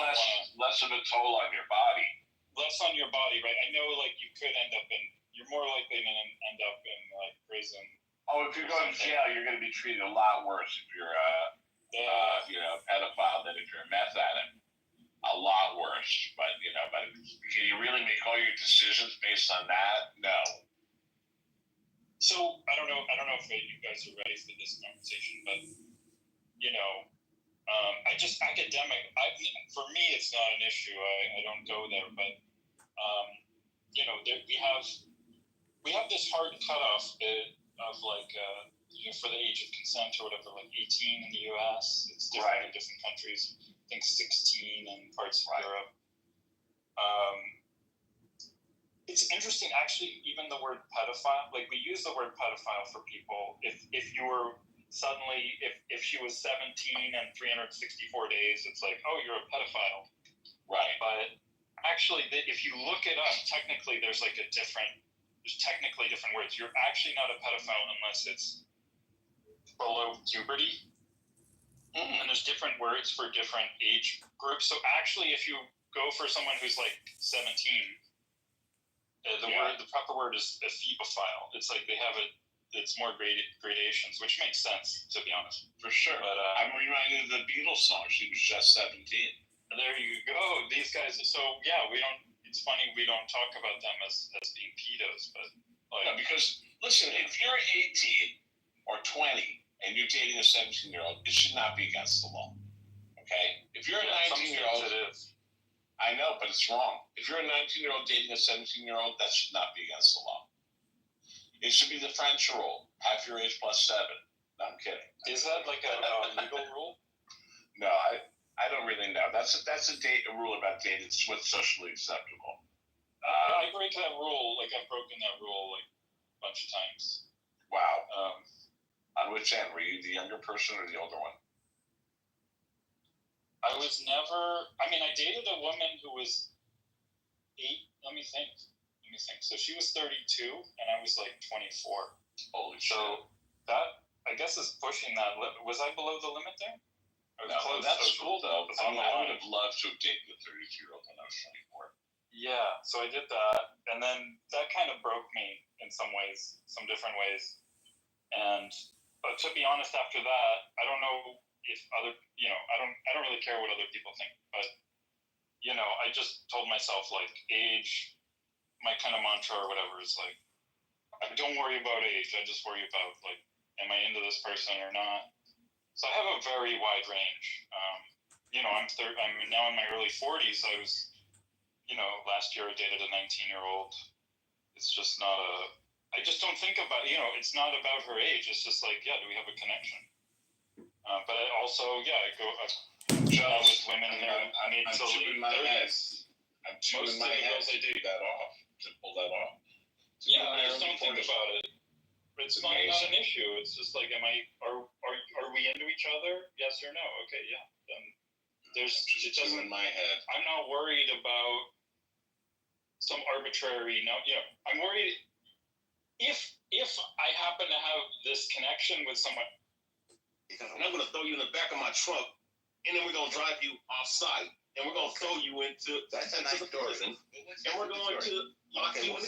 less of a toll on your body. Less on your body, right? I know, like you could end up in. You're more likely to end up in like prison. Oh, if you go to jail, you're going to be treated a lot worse if you're a pedophile than if you're a meth addict. A lot worse, but can you really make all your decisions based on that? No. So I don't know if you guys are ready for this conversation, but I just academic. For me, it's not an issue. I don't go there, but we have this hard cutoff of like for the age of consent or whatever, like 18 in the U.S. It's different in different countries. I think 16 in parts of Europe. It's interesting, actually, even the word pedophile, like we use the word pedophile for people. If you were suddenly, if she was 17 and 364 days, it's like, oh, you're a pedophile. Right. But actually, if you look it up, technically there's technically different words. You're actually not a pedophile unless it's below puberty. And there's different words for different age groups. So actually, if you go for someone who's like 17, the proper word is ephebophile. It's like they have it's more gradations, which makes sense, to be honest. For sure. But I'm reminded of the Beatles song. She was just 17. There you go. These guys. So yeah, we don't. It's funny we don't talk about them as being pedos, but like, because listen, if you're 18 or 20. And you're dating a 17-year-old, it should not be against the law. Okay? If you're a 19-year-old, it is. I know, but it's wrong. If you're a 19-year-old dating a 17-year-old, that should not be against the law. It should be the French rule: half your age plus 7. No, I'm kidding. Is that like a legal rule? No, I don't really know. That's a rule about dating. It's what's socially acceptable. I break that rule. Like I've broken that rule like a bunch of times. Wow. On which end? Were you the younger person or the older one? I was never. I mean, I dated a woman who was 8. Let me think. So she was 32, and I was like 24. Holy shit. So that, I guess, is pushing that limit. Was I below the limit there? No, that's cool though. But I would have loved to have dated a 32-year-old when I was 24. Yeah, so I did that, and then that kind of broke me in some ways, some different ways, But to be honest, after that, I don't know if I don't really care what other people think. But, I just told myself, like, age, my kind of mantra or whatever is, like, I don't worry about age. I just worry about, like, am I into this person or not? So I have a very wide range. I'm now in my early 40s. I was, last year I dated a 19-year-old. It's just not I just don't think about, it's not about her age. It's just like, do we have a connection? But I also, I go with women in their mid to late 30s. I'm chewing my head to pull that off. Yeah, I just don't think about it. It's not an issue. It's just like, are we into each other? Yes or no? Okay, yeah. Then it doesn't. In my head. I'm not worried about some arbitrary. I'm worried if I happen to have this connection with someone. And I'm gonna throw you in the back of my truck, and then we're gonna drive you off-site, and we're gonna throw you into the prison, and we're going to lock you in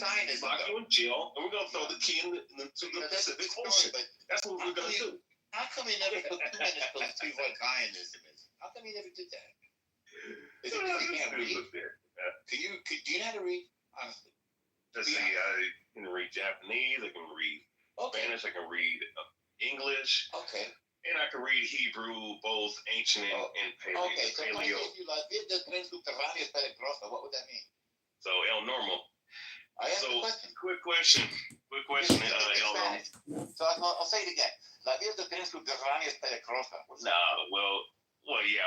jail, and we're gonna throw the key into the Pacific Ocean. That's what we're gonna do. How come he never took 2 minutes to see what Zionism is? How come he never did that? Is it because he can't read? Do you know how to read? Honestly. Let's see, I can read Japanese, I can read Spanish, I can read English. Okay. And I can read Hebrew, both ancient and paleo. Okay, so if I gave you la vida transsubterránea peligrosa, what would that mean? So, El Normal. I asked a question. Quick question, El Normal. So I'll say it again. La vida transsubterránea peligrosa. I'm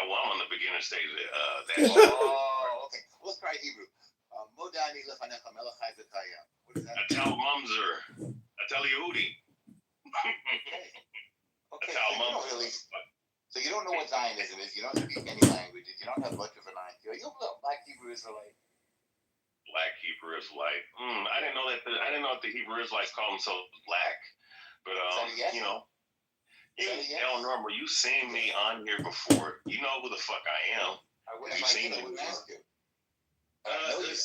on the beginner stage. Okay. Let's try Hebrew. Modani lefanecha melachai v'kayam. What is that? Atal Mamzer. Atal Yehudi. Okay, so you don't know what Zionism is. You don't speak any languages. You don't have much of an IQ. You're a Black Hebrew Israelite. Black Hebrew Israelite. I didn't know that the Hebrew Israelites call themselves black. But El Normal, you seen me on here before. You know who the fuck I am. Have you seen me before? Let's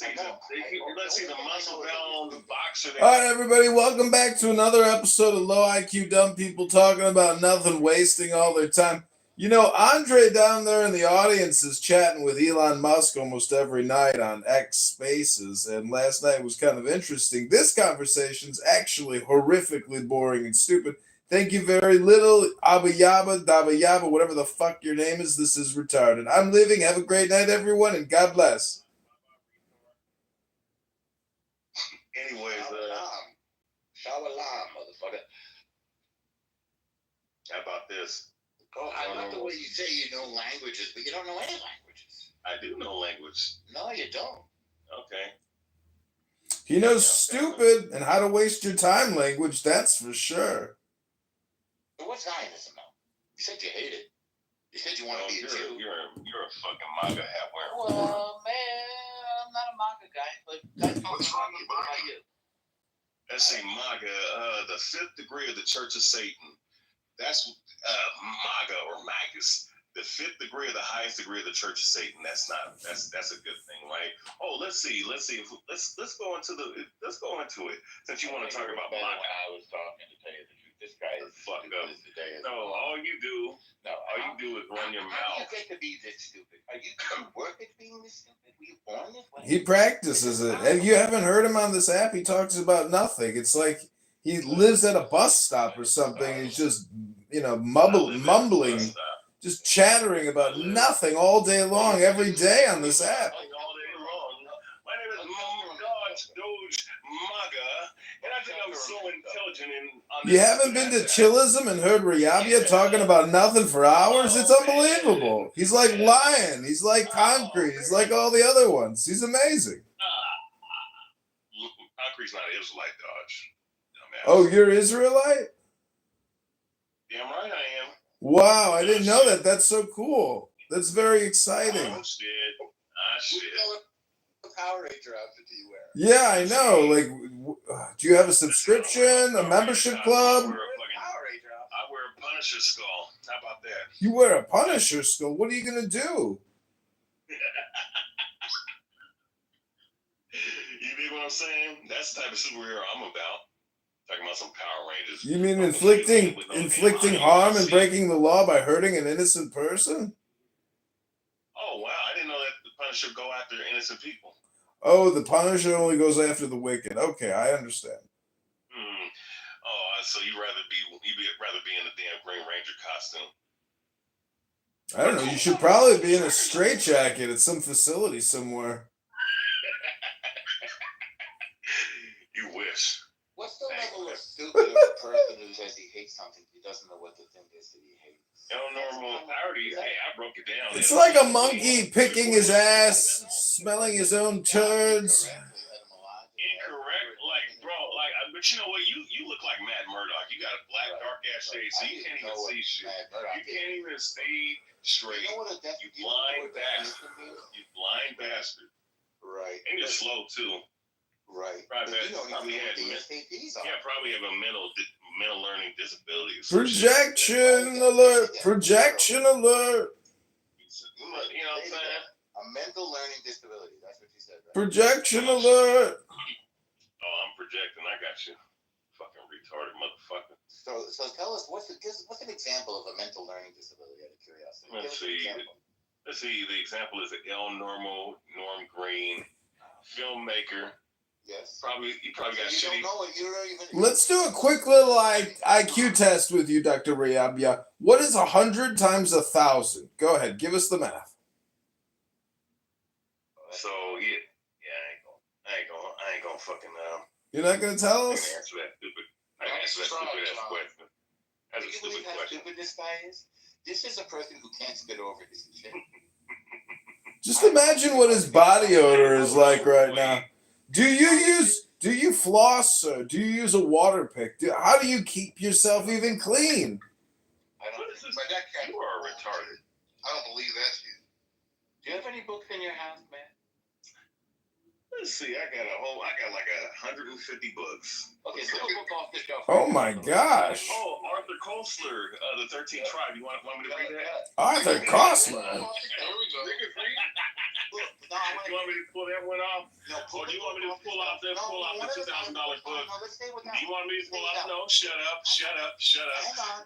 see the muscle-bound boxer. All right, everybody, welcome back to another episode of Low IQ Dumb People talking about nothing, wasting all their time. Andre down there in the audience is chatting with Elon Musk almost every night on X Spaces, and last night was kind of interesting. This conversation's actually horrifically boring and stupid. Thank you very little, Abba Yaba, Daba Yaba, whatever the fuck your name is. This is retarded. I'm leaving. Have a great night, everyone, and God bless. Anyways, Shalom, motherfucker. How about this? I like the way you say you know languages, but you don't know any languages. I do know language. No, you don't. Okay. He knows stupid and how to waste your time language, that's for sure. So what's Zionism now? You said you hate it. You said you want to be a Jew. You're a fucking MAGA hat wearer. Well, man, I'm not a MAGA guy, but that's What's wrong with MAGA? Let's see, MAGA, the fifth degree of the Church of Satan. That's MAGA or Magus. The fifth degree of the highest degree of the Church of Satan. That's a good thing, right? Oh, let's see. Let's go into it. Since you want to talk about MAGA. I was talking, to tell you the truth. This guy is fucked up. No, all you do is run your mouth. How do you get to be this stupid? Are you worth it being this stupid? Were you born this way? He practices it. And you haven't heard him on this app. He talks about nothing. It's like he lives at a bus stop or something. He's just, mumbling, just chattering about nothing all day long, every day on this app. All day long. My name is Doge MAGA, and I think I'm so intelligent You haven't been to Chillism and heard Riabia talking about nothing for hours? It's unbelievable. He's like Lion. He's like Concrete. He's like all the other ones. He's amazing. Concrete's not an Israelite, Dodge. Oh, you're Israelite? Damn right I am. Wow, I didn't know that. That's so cool. That's very exciting. Oh, shit. What Power Ranger outfit do you wear? Yeah, I know. Like, do you have a subscription, a membership club? I wear a Punisher skull. How about that? You wear a Punisher skull? What are you going to do? You dig what I'm saying? That's the type of superhero I'm about. Talking about some Power Rangers. You mean inflicting harm and breaking the law by hurting an innocent person? Oh, wow. I didn't know that the Punisher go after innocent people. Oh, the Punisher only goes after the wicked. Okay, I understand. Oh, so you'd rather be in the damn Green Ranger costume. I don't know. You should probably be in a straitjacket at some facility somewhere. You wish. What's the level of stupid of a person who says he hates something he doesn't know what the thing is that he hates? I broke it down. It's like a monkey picking his ass, smelling his own turds. Incorrect, but you know what? You look like Matt Murdock. You got a black, dark ass shade, so you can't even see shit. You can't even stay straight. You blind bastard. You blind bastard. Right. And you're slow too. Right. Probably have a mental learning disability. Projection alert! Projection alert! You know what I'm saying? A mental learning disability. That's what you said, right? Projection alert! Oh, I'm projecting. I got you. Fucking retarded motherfucker. So tell us, what's an example of a mental learning disability out of curiosity? Let's see. The example is Norm Green, filmmaker. Yes. You probably got shitty. Let's do a quick little IQ test with you, Dr. Riabia. What is 100 times 1,000? Go ahead, give us the math. So I ain't gonna fucking You're not gonna tell us? answer that stupid ass question. That's a stupid question. Stupid this guy is? This is a person who can't spit over his shit. Just imagine what his body odor is like right now. Do you floss, sir? Do you use a water pick? How do you keep yourself even clean? You are retarded. I don't believe that shit. Do you have any books in your house, man? Let's see. I got like 150 books. Okay, so a book off the shelf. Oh my gosh. Oh, Arthur Koestler, the 13th Tribe. You want me to read that? Arthur Koestler. There we go. You want me to pull that one off? No, or do you want me to pull off the $2,000 book? No, let's stay with that. Do you want me to pull off? No, shut up. Do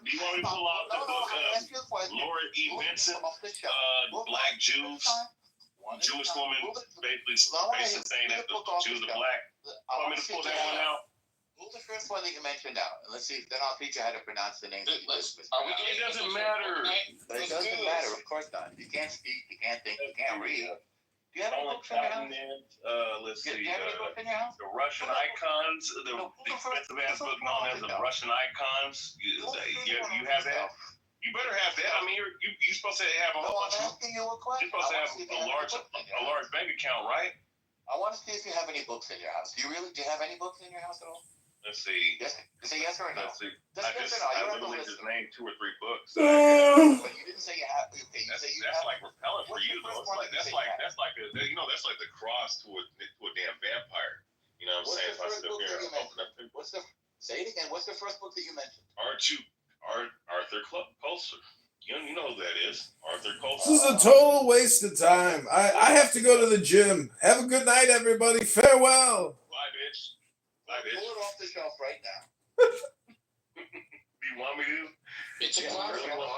you want me to pull off the book of Laura E. Vincent, Black Jews? Jewish woman basically saying that the Jews are black. Want me to pull that one out? Pull the first one that you mentioned out, and let's see. Then I'll teach you how to pronounce the name. It doesn't matter. But it doesn't matter, of course not. You can't speak, you can't think, you can't read. Do you have any books in your house? Let's see. Do you have any books in your house? The Russian icons, the expensive ass book known as the Russian icons. You have that? You better have that. I mean, you're supposed to have a whole bunch. I'm asking you a question. You're supposed to have a large bank account, right? I want to see if you have any books in your house. Do you have any books in your house at all? Let's see. Yes. Say yes or no. Let's see. Just yes or no. I literally just named 2 or 3 books. But you didn't say you have. Okay, you say you that's have. like repellent for you, though. That's like the cross to a damn vampire. You know what I'm saying? What's the first book that you mentioned? Say it again. What's the first book that you mentioned? Arthur Coulter. You know who that is. Arthur Coulter. This is a total waste of time. I have to go to the gym. Have a good night, everybody. Farewell. Bye, bitch. Pull it off the shelf right now. Do you want me to? It's a classic one.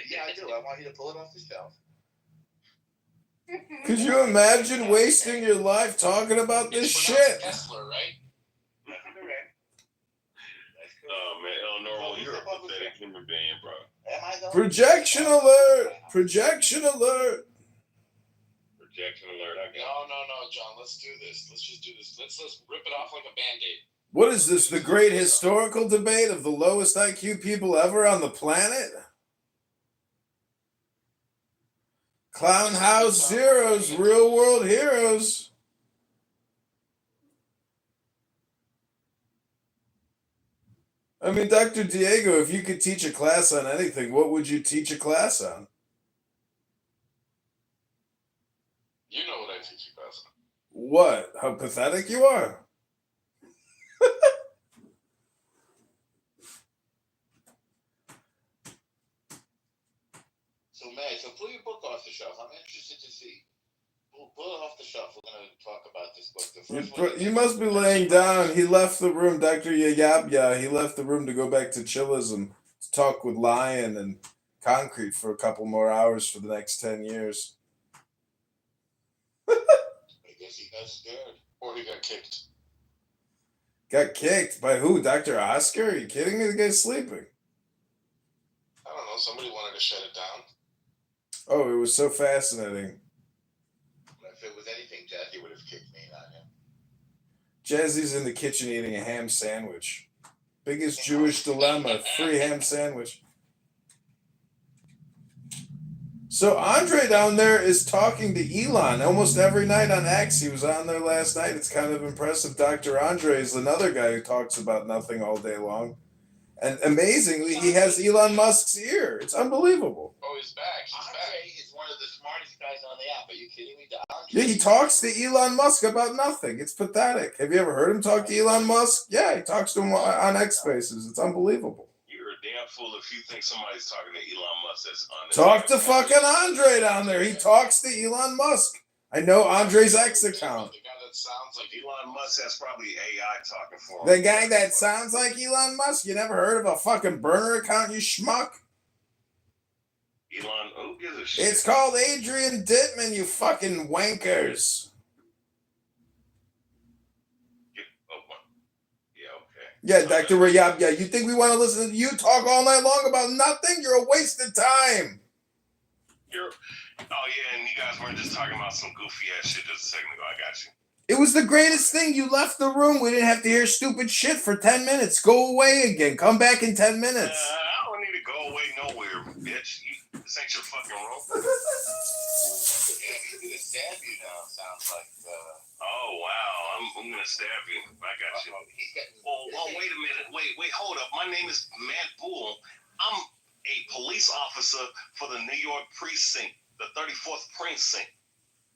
Yeah, I do. I want you to pull it off the shelf. Could you imagine wasting your life talking about this shit? Kessler, right? That's correct. Oh man, Eleanor, you're a pathetic human being, bro. Am I though? Projection alert! Projection alert! Projection alert. I got No, John. Let's do this. Let's just do this. Let's rip it off like a Band-Aid. What is this, the great historical debate of the lowest IQ people ever on the planet? Clown House Zeros, real world heroes. I mean, Dr. Diego, if you could teach a class on anything, what would you teach a class on? You know what I teach you, class on. What? How pathetic you are? So pull your book off the shelf. I'm interested to see. Pull it off the shelf. We're going to talk about this book. The first one You must be laying down. He left the room, Dr. Yayabya. He left the room to go back to chillism, to talk with Lion and Concrete for a couple more hours for the next 10 years. I guess he got scared. Or he got kicked. Got kicked? By who? Dr. Oscar? Are you kidding me? The guy's sleeping. I don't know. Somebody wanted to shut it down. Oh, it was so fascinating. If it was anything, Jazzy would have kicked me, not him. Jazzy's in the kitchen eating a ham sandwich. Biggest Jewish dilemma, free ham sandwich. So Andre down there is talking to Elon almost every night on X. He was on there last night. It's kind of impressive. Dr. Andre is another guy who talks about nothing all day long. And amazingly, he has Elon Musk's ear. It's unbelievable. Oh, he's back. Andre is one of the smartest guys on the app. Are you kidding me? Yeah, he talks to Elon Musk about nothing. It's pathetic. Have you ever heard him talk to Elon Musk? Yeah, he talks to him on X Spaces. It's unbelievable. You're a damn fool if you think somebody's talking to Elon Musk that's on this. Talk to fucking Andre down there. He talks to Elon Musk. I know Andre's X account. The guy that sounds like Elon Musk has probably AI talking for him. The guy that sounds like Elon Musk? You never heard of a fucking burner account, you schmuck? Elon, who gives a shit? It's called Adrian Dittman, you fucking wankers. Yeah, Yeah, Dr. Rayab, yeah, you think we want to listen to you talk all night long about nothing? You're a waste of time. Oh, yeah, and you guys weren't just talking about some goofy ass shit just a second ago. I got you. It was the greatest thing. You left the room. We didn't have to hear stupid shit for 10 minutes. Go away again. Come back in 10 minutes. I don't need to go away nowhere, bitch. This ain't your fucking room. Yeah, he's going to stab you now, sounds like. Oh, wow. I'm going to stab you. I got you. Wait a minute. Wait, hold up. My name is Matt Bull. I'm a police officer for the New York precinct, the 34th precinct.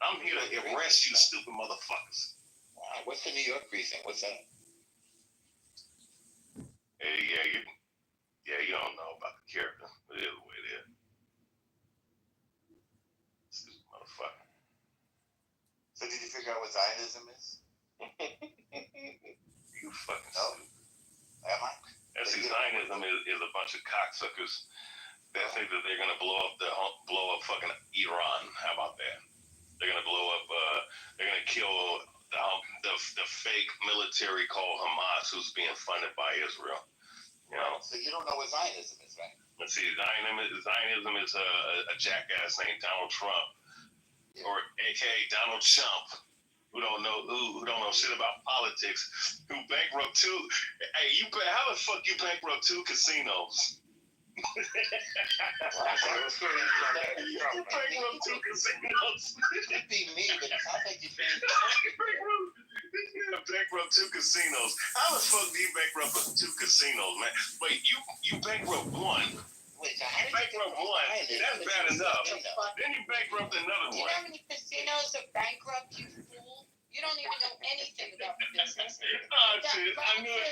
I'm here to arrest you, stupid motherfuckers. Wow, what's the New York precinct? What's that? Hey, you don't know about the character, but it is the way it is. Stupid motherfucker. So did you figure out what Zionism is? You fucking stupid. Am I? See, Zionism is a bunch of cocksuckers that think that they're gonna blow up fucking Iran. How about that? They're gonna blow up. They're gonna kill the fake military called Hamas, who's being funded by Israel. You know. So you don't know what Zionism is, right? Let's see. Zionism is a jackass named Donald Trump, or AKA Donald Chump, who don't know shit about politics, who bankrupt two. Hey, how the fuck you bankrupt two casinos? You bankrupt 2 casinos. Could be me, but it sounds like you're trying Bankrupt 2 casinos. How the fuck do you bankrupt 2 casinos, man? Wait, you bankrupt one. Wait, so how did Bankrupt one. That's bad enough. Then you bankrupt another Do you one. know how many casinos are bankrupt, you fool? You don't even know anything about the business. Oh shit! I knew it.